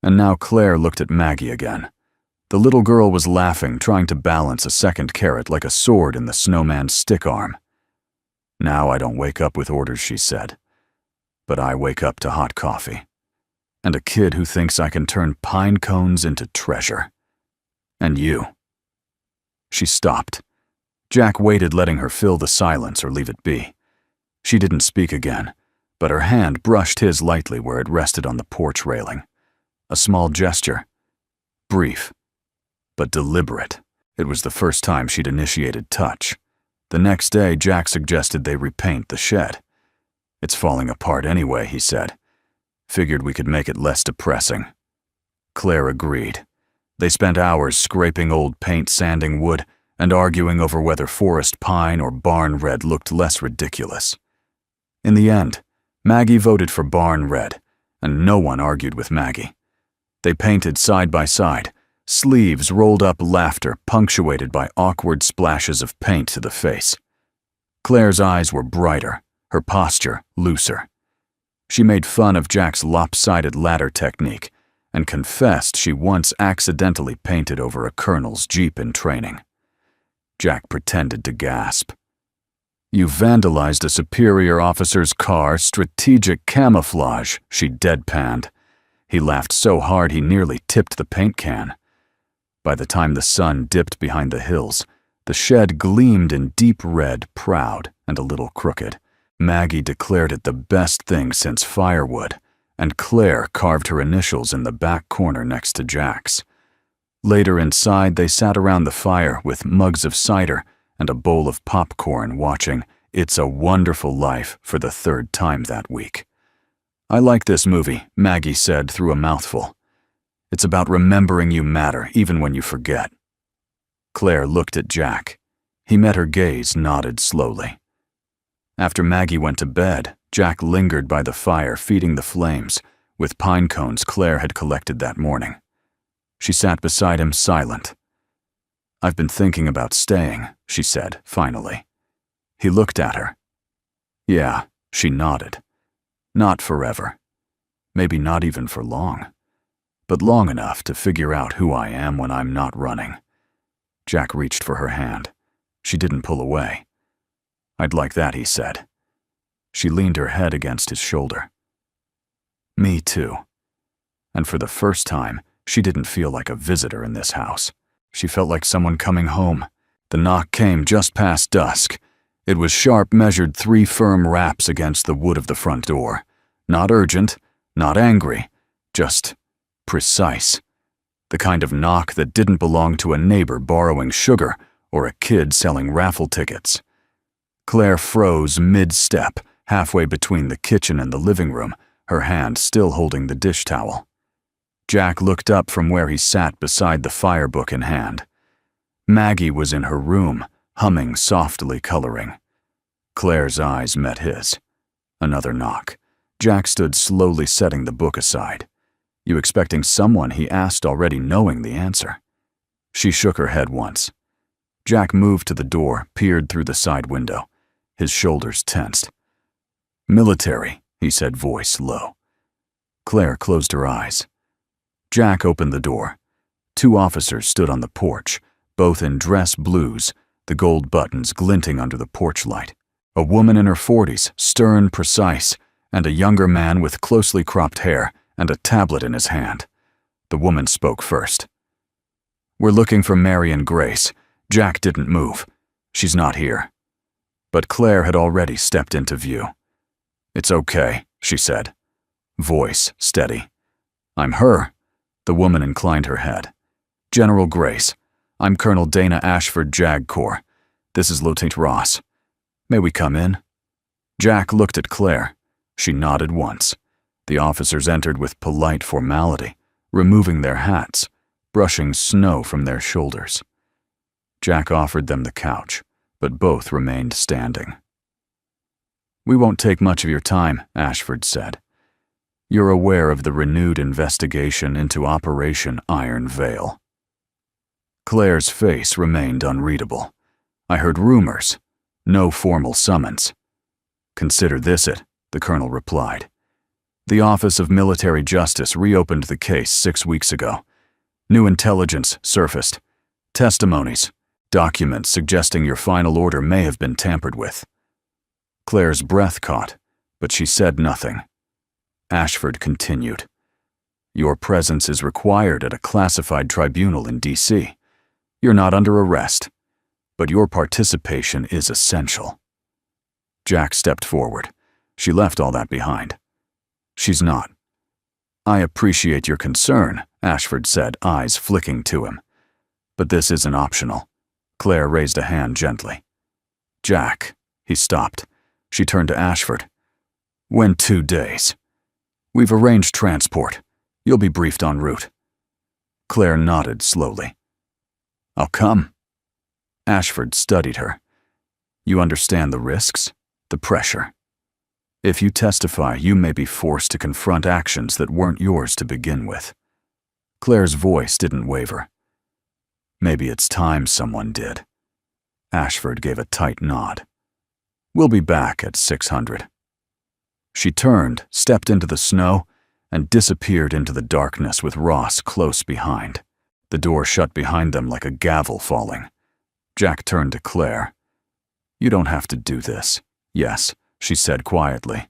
And now Claire looked at Maggie again. The little girl was laughing, trying to balance a second carrot like a sword in the snowman's stick arm. Now I don't wake up with orders, she said. But I wake up to hot coffee. And a kid who thinks I can turn pine cones into treasure. And you. She stopped. Jack waited, letting her fill the silence or leave it be. She didn't speak again, but her hand brushed his lightly where it rested on the porch railing. A small gesture. Brief, but deliberate. It was the first time she'd initiated touch. The next day, Jack suggested they repaint the shed. It's falling apart anyway, he said. Figured we could make it less depressing. Claire agreed. They spent hours scraping old paint, sanding wood, and arguing over whether forest pine or barn red looked less ridiculous. In the end, Maggie voted for barn red, and no one argued with Maggie. They painted side by side, sleeves rolled up, laughter punctuated by awkward splashes of paint to the face. Claire's eyes were brighter, her posture looser. She made fun of Jack's lopsided ladder technique and confessed she once accidentally painted over a colonel's Jeep in training. Jack pretended to gasp. You vandalized a superior officer's car, strategic camouflage, she deadpanned. He laughed so hard he nearly tipped the paint can. By the time the sun dipped behind the hills, the shed gleamed in deep red, proud and a little crooked. Maggie declared it the best thing since firewood, and Claire carved her initials in the back corner next to Jack's. Later inside, they sat around the fire with mugs of cider and a bowl of popcorn, watching It's a Wonderful Life for the third time that week. I like this movie, Maggie said through a mouthful. It's about remembering you matter even when you forget. Claire looked at Jack. He met her gaze, nodded slowly. After Maggie went to bed, Jack lingered by the fire, feeding the flames with pine cones Claire had collected that morning. She sat beside him, silent. I've been thinking about staying, she said, finally. He looked at her. Yeah, she nodded. Not forever. Maybe not even for long. But long enough to figure out who I am when I'm not running. Jack reached for her hand. She didn't pull away. I'd like that, he said. She leaned her head against his shoulder. Me too. And for the first time, she didn't feel like a visitor in this house. She felt like someone coming home. The knock came just past dusk. It was sharp, measured 3 firm raps against the wood of the front door. Not urgent, not angry, just precise. The kind of knock that didn't belong to a neighbor borrowing sugar or a kid selling raffle tickets. Claire froze mid-step, halfway between the kitchen and the living room, her hand still holding the dish towel. Jack looked up from where he sat beside the fire book in hand. Maggie was in her room, humming softly, coloring. Claire's eyes met his. Another knock. Jack stood slowly, setting the book aside. You expecting someone, he asked, already knowing the answer. She shook her head once. Jack moved to the door, peered through the side window. His shoulders tensed. Military, he said, voice low. Claire closed her eyes. Jack opened the door. 2 officers stood on the porch, both in dress blues, the gold buttons glinting under the porch light. A woman in her 40s, stern, precise, and a younger man with closely cropped hair and a tablet in his hand. The woman spoke first. We're looking for Marion Grace. Jack didn't move. She's not here. But Claire had already stepped into view. It's okay, she said. Voice steady. I'm her. The woman inclined her head. General Grace. I'm Colonel Dana Ashford, JAG Corps. This is Lieutenant Ross. May we come in? Jack looked at Claire. She nodded once. The officers entered with polite formality, removing their hats, brushing snow from their shoulders. Jack offered them the couch, but both remained standing. "We won't take much of your time," Ashford said. "You're aware of the renewed investigation into Operation Iron Veil." Claire's face remained unreadable. "I heard rumors. No formal summons." "Consider this it," the colonel replied. "The Office of Military Justice reopened the case 6 weeks ago. New intelligence surfaced. Testimonies, documents suggesting your final order may have been tampered with." Claire's breath caught, but she said nothing. Ashford continued. "Your presence is required at a classified tribunal in D.C. You're not under arrest, but your participation is essential." Jack stepped forward. "She left all that behind." "She's not." "I appreciate your concern," Ashford said, eyes flicking to him. "But this isn't optional." Claire raised a hand gently. "Jack," he stopped. She turned to Ashford. "When 2 days? We've arranged transport. You'll be briefed en route." Claire nodded slowly. "I'll come." Ashford studied her. "You understand the risks, the pressure. If you testify, you may be forced to confront actions that weren't yours to begin with." Claire's voice didn't waver. "Maybe it's time someone did." Ashford gave a tight nod. "We'll be back at 600. She turned, stepped into the snow, and disappeared into the darkness with Ross close behind. The door shut behind them like a gavel falling. Jack turned to Claire. "You don't have to do this." "Yes," she said quietly.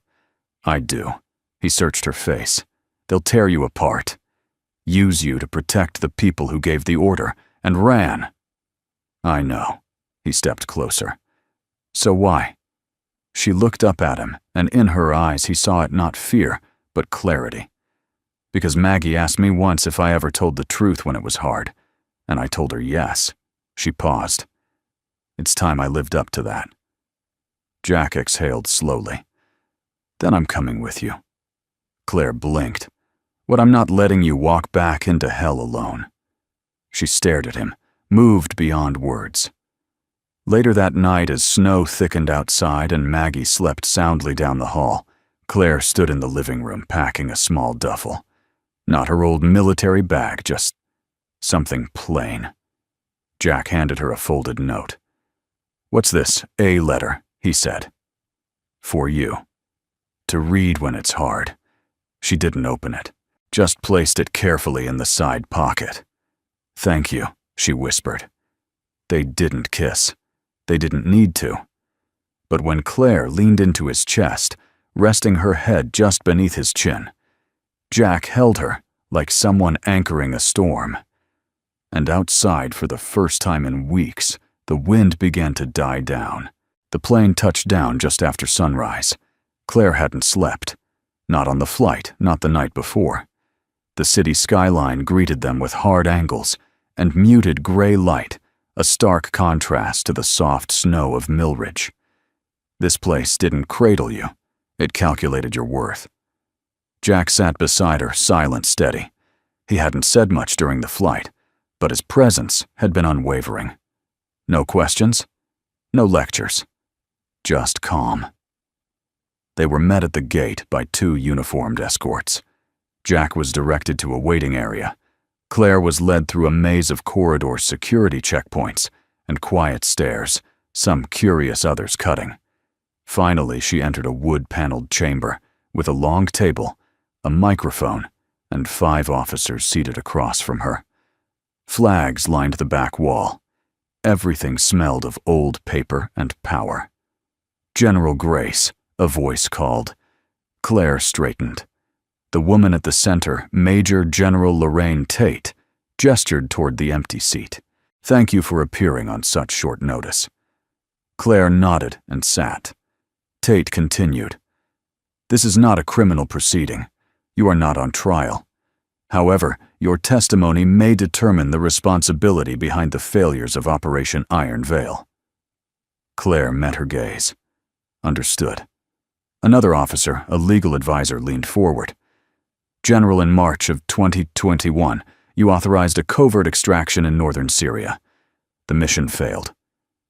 "I do." He searched her face. "They'll tear you apart. Use you to protect the people who gave the order and ran." "I know." He stepped closer. "So why?" She looked up at him, and in her eyes he saw it not fear, but clarity. "Because Maggie asked me once if I ever told the truth when it was hard, and I told her yes." She paused. "It's time I lived up to that." Jack exhaled slowly. "Then I'm coming with you." Claire blinked. "What, I'm not letting you walk back into hell alone." She stared at him, moved beyond words. Later that night, as snow thickened outside and Maggie slept soundly down the hall, Claire stood in the living room packing a small duffel. Not her old military bag, just something plain. Jack handed her a folded note. "What's this, A letter?" he said. "For you. To read when it's hard." She didn't open it, just placed it carefully in the side pocket. "Thank you," she whispered. They didn't kiss. They didn't need to. But when Claire leaned into his chest, resting her head just beneath his chin, Jack held her like someone anchoring a storm. And outside, for the first time in weeks, the wind began to die down. The plane touched down just after sunrise. Claire hadn't slept. Not on the flight, not the night before. The city skyline greeted them with hard angles and muted gray light, a stark contrast to the soft snow of Millridge. This place didn't cradle you. It calculated your worth. Jack sat beside her, silent, steady. He hadn't said much during the flight, but his presence had been unwavering. No questions, no lectures, just calm. They were met at the gate by 2 uniformed escorts. Jack was directed to a waiting area. Claire was led through a maze of corridor security checkpoints and quiet stairs, some curious, others cutting. Finally, she entered a wood-paneled chamber with a long table, a microphone, and 5 officers seated across from her. Flags lined the back wall. Everything smelled of old paper and power. "General Grace," a voice called. Claire straightened. The woman at the center, Major General Lorraine Tate, gestured toward the empty seat. "Thank you for appearing on such short notice." Claire nodded and sat. Tate continued. "This is not a criminal proceeding. You are not on trial. However, your testimony may determine the responsibility behind the failures of Operation Iron Veil." Claire met her gaze. Understood. Another officer, a legal advisor, leaned forward. General, in March of 2021, you authorized a covert extraction in northern Syria. The mission failed.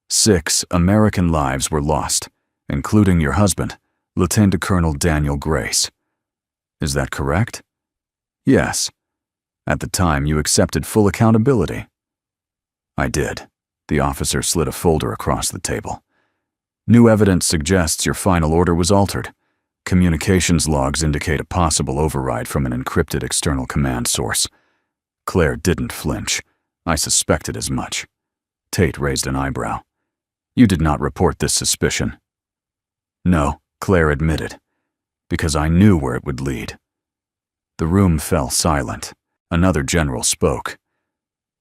6 American lives were lost, including your husband, Lieutenant Colonel Daniel Grace. Is that correct? Yes. At the time, you accepted full accountability. I did. The officer slid a folder across the table. New evidence suggests your final order was altered. Communications logs indicate a possible override from an encrypted external command source. Claire didn't flinch. I suspected as much. Tate raised an eyebrow. You did not report this suspicion. No, Claire admitted, because I knew where it would lead. The room fell silent. Another general spoke.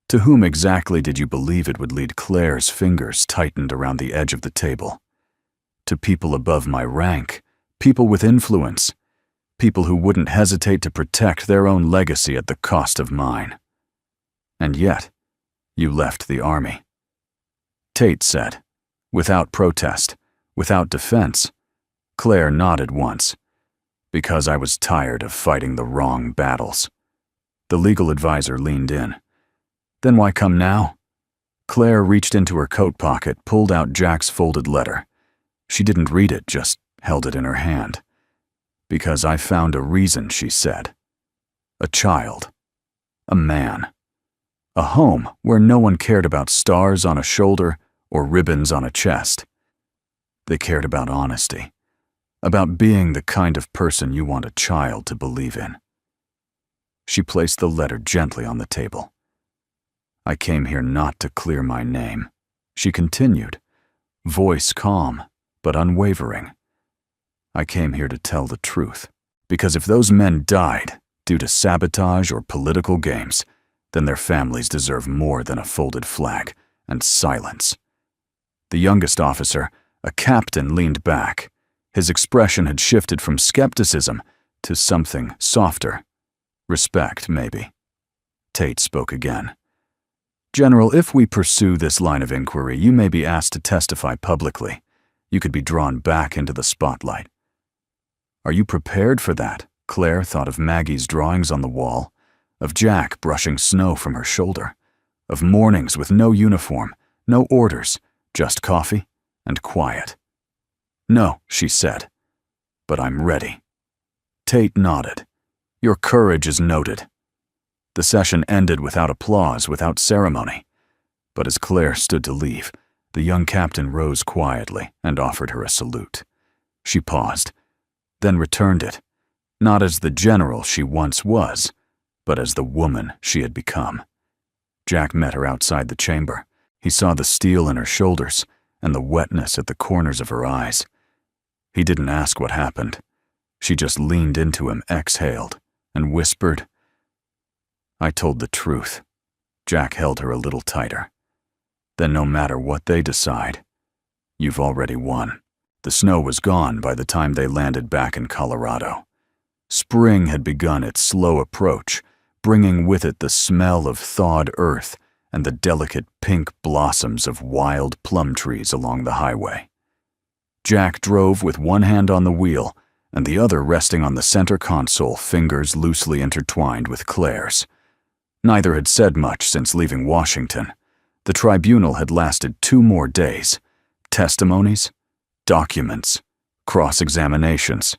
To whom exactly did you believe it would lead? Claire's fingers tightened around the edge of the table. To people above my rank, people with influence, people who wouldn't hesitate to protect their own legacy at the cost of mine. And yet, you left the army. Tate said, without protest, without defense. Claire nodded once. Because I was tired of fighting the wrong battles. The legal advisor leaned in. Then why come now? Claire reached into her coat pocket, pulled out Jack's folded letter. She didn't read it, just held it in her hand. Because I found a reason, she said. A child. A man. A home where no one cared about stars on a shoulder or ribbons on a chest. They cared about honesty. About being the kind of person you want a child to believe in. She placed the letter gently on the table. I came here not to clear my name, she continued, voice calm but unwavering. I came here to tell the truth, because if those men died due to sabotage or political games, then their families deserve more than a folded flag and silence. The youngest officer, a captain, leaned back. His expression had shifted from skepticism to something softer. Respect, maybe. Tate spoke again. General, if we pursue this line of inquiry, you may be asked to testify publicly. You could be drawn back into the spotlight. Are you prepared for that? Claire thought of Maggie's drawings on the wall, of Jack brushing snow from her shoulder, of mornings with no uniform, no orders, just coffee and quiet. No, she said, but I'm ready. Tate nodded. Your courage is noted. The session ended without applause, without ceremony. But as Claire stood to leave, the young captain rose quietly and offered her a salute. She paused, then returned it, not as the general she once was, but as the woman she had become. Jack met her outside the chamber. He saw the steel in her shoulders and the wetness at the corners of her eyes. He didn't ask what happened. She just leaned into him, exhaled, and whispered, I told the truth. Jack held her a little tighter. Then no matter what they decide, you've already won. The snow was gone by the time they landed back in Colorado. Spring had begun its slow approach, bringing with it the smell of thawed earth and the delicate pink blossoms of wild plum trees along the highway. Jack drove with one hand on the wheel and the other resting on the center console, fingers loosely intertwined with Claire's. Neither had said much since leaving Washington. The tribunal had lasted 2 more days. Testimonies, documents, cross-examinations.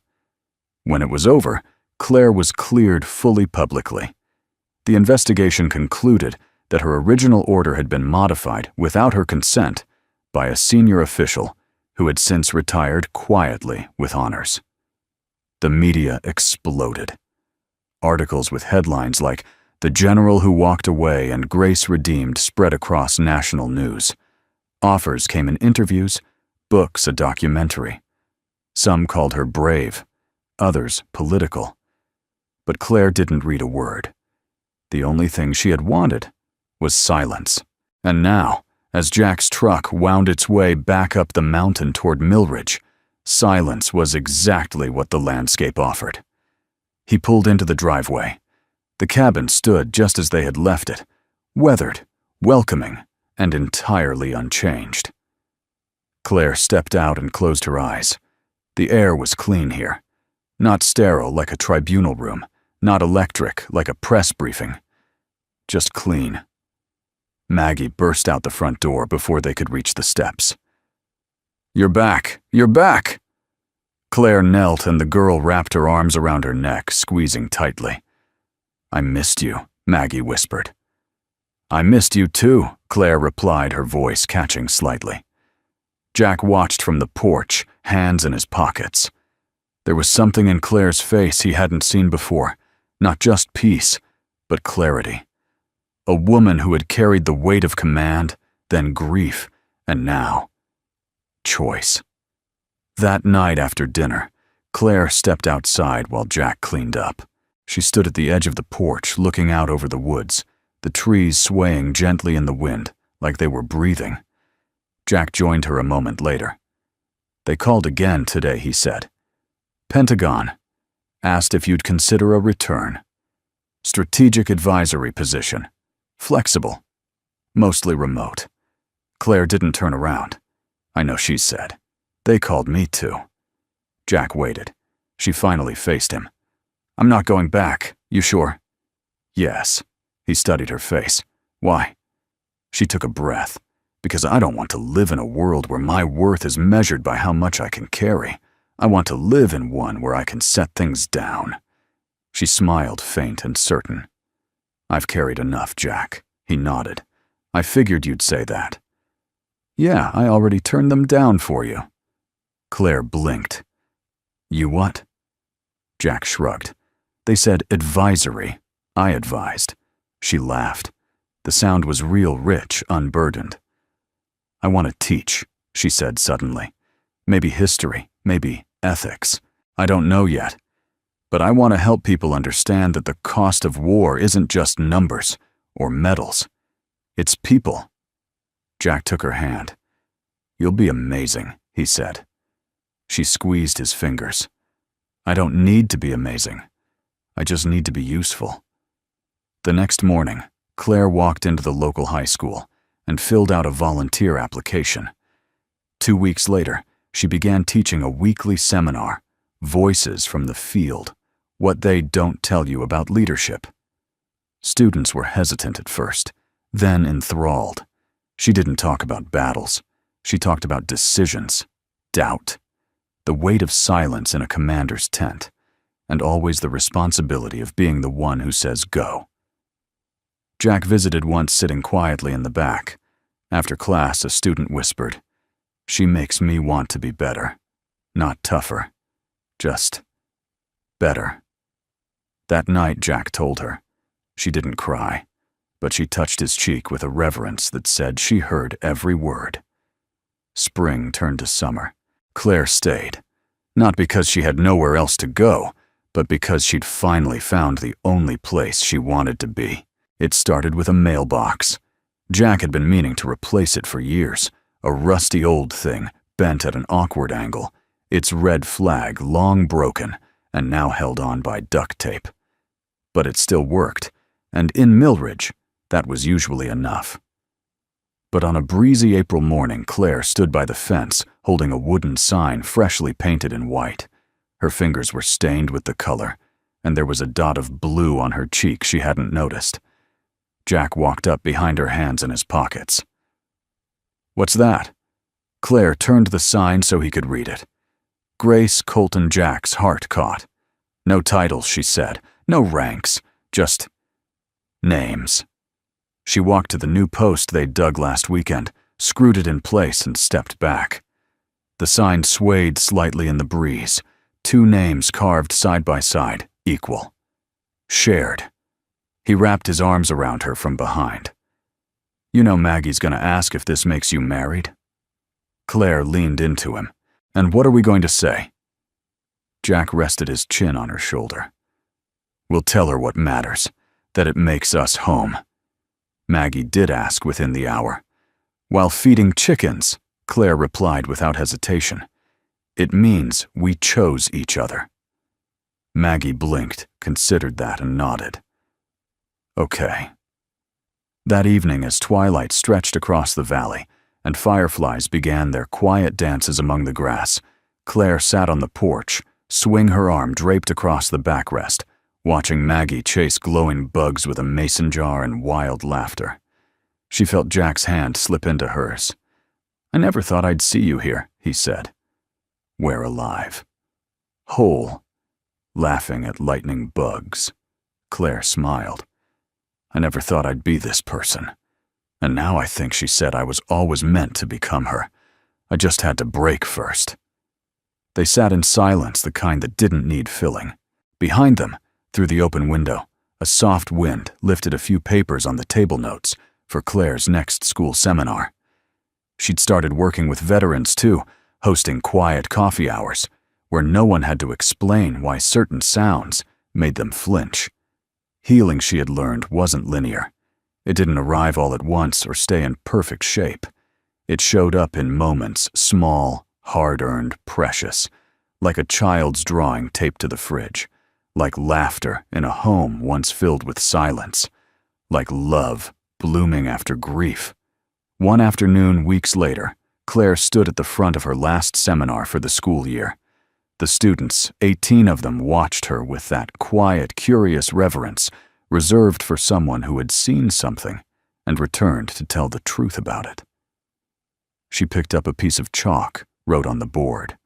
When it was over, Claire was cleared fully publicly. The investigation concluded that her original order had been modified without her consent by a senior official who had since retired quietly with honors. The media exploded. Articles with headlines like "The General Who Walked Away and Grace Redeemed" spread across national news. Offers came in interviews, books, a documentary. Some called her brave, others political. But Claire didn't read a word. The only thing she had wanted was silence. And now, as Jack's truck wound its way back up the mountain toward Millridge, silence was exactly what the landscape offered. He pulled into the driveway. The cabin stood just as they had left it, weathered, welcoming, and entirely unchanged. Claire stepped out and closed her eyes. The air was clean here. Not sterile like a tribunal room, Not electric, like a press briefing. Just clean. Maggie burst out the front door before they could reach the steps. "You're back! You're back!" Claire knelt and the girl wrapped her arms around her neck, squeezing tightly. "I missed you," Maggie whispered. "I missed you too," Claire replied, her voice catching slightly. Jack watched from the porch, hands in his pockets. There was something in Claire's face he hadn't seen before, not just peace, but clarity. A woman who had carried the weight of command, then grief, and now choice. That night after dinner, Claire stepped outside while Jack cleaned up. She stood at the edge of the porch, looking out over the woods, the trees swaying gently in the wind, like they were breathing. Jack joined her a moment later. "They called again today," he said. "Pentagon. Asked if you'd consider a return. Strategic advisory position. Flexible. Mostly remote." Claire didn't turn around. "I know," she said. "They called me too." Jack waited. She finally faced him. "I'm not going back. You sure?" "Yes." He studied her face. "Why?" She took a breath. "Because I don't want to live in a world where my worth is measured by how much I can carry. I want to live in one where I can set things down." She smiled, faint and certain. "I've carried enough, Jack." He nodded. "I figured you'd say that." "Yeah, I already turned them down for you." Claire blinked. "You what?" Jack shrugged. "They said advisory. I advised." She laughed. The sound was real rich, unburdened. "I want to teach," she said suddenly. "Maybe history, maybe ethics. I don't know yet. But I want to help people understand that the cost of war isn't just numbers or medals. It's people." Jack took her hand. "You'll be amazing," he said. She squeezed his fingers. "I don't need to be amazing. I just need to be useful." The next morning, Claire walked into the local high school and filled out a volunteer application. 2 weeks later, she began teaching a weekly seminar, Voices from the Field, What They Don't Tell You About Leadership. Students were hesitant at first, then enthralled. She didn't talk about battles. She talked about decisions, doubt, the weight of silence in a commander's tent, and always the responsibility of being the one who says go. Jack visited once, sitting quietly in the back. After class, a student whispered, "She makes me want to be better. Not tougher. Just better." That night, Jack told her. She didn't cry, but she touched his cheek with a reverence that said she heard every word. Spring turned to summer. Claire stayed, not because she had nowhere else to go, but because she'd finally found the only place she wanted to be. It started with a mailbox. Jack had been meaning to replace it for years, a rusty old thing, bent at an awkward angle, its red flag long broken and now held on by duct tape. But it still worked, and in Millridge, that was usually enough. But on a breezy April morning, Claire stood by the fence, holding a wooden sign freshly painted in white. Her fingers were stained with the color, and there was a dot of blue on her cheek she hadn't noticed. Jack walked up behind her, hands in his pockets. "What's that?" Claire turned the sign so he could read it. Grace Colton Jack's heart caught. "No titles," she said. "No ranks. Just names." She walked to the new post they'd dug last weekend, screwed it in place, and stepped back. The sign swayed slightly in the breeze. 2 names carved side by side, equal. Shared. He wrapped his arms around her from behind. "You know Maggie's gonna ask if this makes you married?" Claire leaned into him. "And what are we going to say?" Jack rested his chin on her shoulder. "We'll tell her what matters, that it makes us home." Maggie did ask within the hour. "While feeding chickens," Claire replied without hesitation. "It means we chose each other." Maggie blinked, considered that, and nodded. "Okay." That evening, as twilight stretched across the valley and fireflies began their quiet dances among the grass, Claire sat on the porch, swing her arm draped across the backrest, watching Maggie chase glowing bugs with a mason jar and wild laughter. She felt Jack's hand slip into hers. "I never thought I'd see you here," he said. "We're alive. Whole. Laughing at lightning bugs." Claire smiled. "I never thought I'd be this person. And now I think," she said, "I was always meant to become her. I just had to break first." They sat in silence, the kind that didn't need filling. Behind them, through the open window, a soft wind lifted a few papers on the table notes for Claire's next school seminar. She'd started working with veterans too, hosting quiet coffee hours, where no one had to explain why certain sounds made them flinch. Healing, she had learned, wasn't linear. It didn't arrive all at once or stay in perfect shape. It showed up in moments, small, hard-earned, precious, like a child's drawing taped to the fridge, like laughter in a home once filled with silence, like love blooming after grief. One afternoon, weeks later, Claire stood at the front of her last seminar for the school year. The students, 18 of them, watched her with that quiet, curious reverence reserved for someone who had seen something and returned to tell the truth about it. She picked up a piece of chalk, wrote on the board.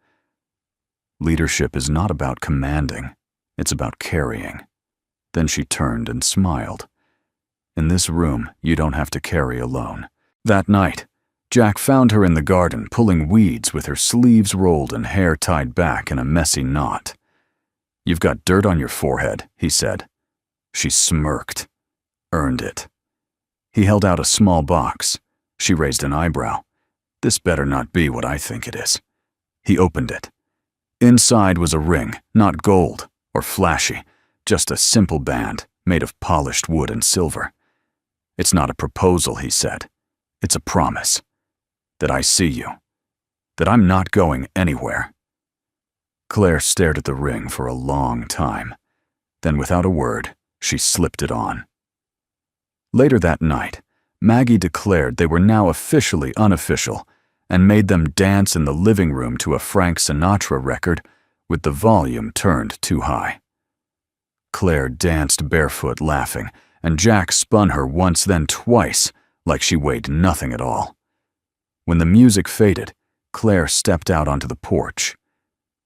"Leadership is not about commanding, it's about carrying." Then she turned and smiled. "In this room, you don't have to carry alone." That night, Jack found her in the garden pulling weeds with her sleeves rolled and hair tied back in a messy knot. "You've got dirt on your forehead," he said. She smirked. "Earned it." He held out a small box. She raised an eyebrow. "This better not be what I think it is." He opened it. Inside was a ring, not gold or flashy, just a simple band made of polished wood and silver. "It's not a proposal," he said. "It's a promise. That I see you. That I'm not going anywhere." Claire stared at the ring for a long time. Then, without a word, she slipped it on. Later that night, Maggie declared they were now officially unofficial and made them dance in the living room to a Frank Sinatra record with the volume turned too high. Claire danced barefoot, laughing, and Jack spun her once, then twice, like she weighed nothing at all. When the music faded, Claire stepped out onto the porch.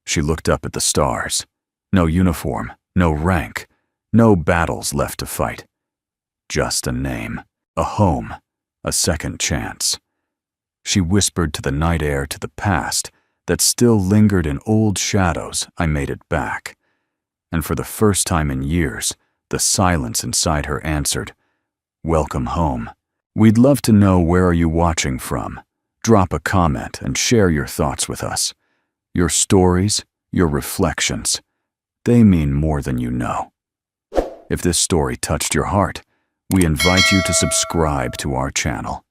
She looked up at the stars. No uniform, no rank, no battles left to fight. Just a name, a home, a second chance. She whispered to the night air, to the past that still lingered in old shadows. "I made it back." And for the first time in years, the silence inside her answered, "Welcome home. We'd love to know, where are you watching from? Drop a comment and share your thoughts with us. Your stories, your reflections, they mean more than you know." If this story touched your heart, we invite you to subscribe to our channel.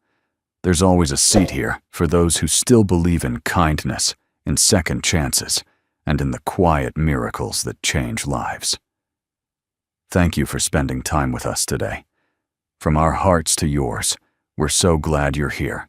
There's always a seat here for those who still believe in kindness, in second chances, and in the quiet miracles that change lives. Thank you for spending time with us today. From our hearts to yours, we're so glad you're here.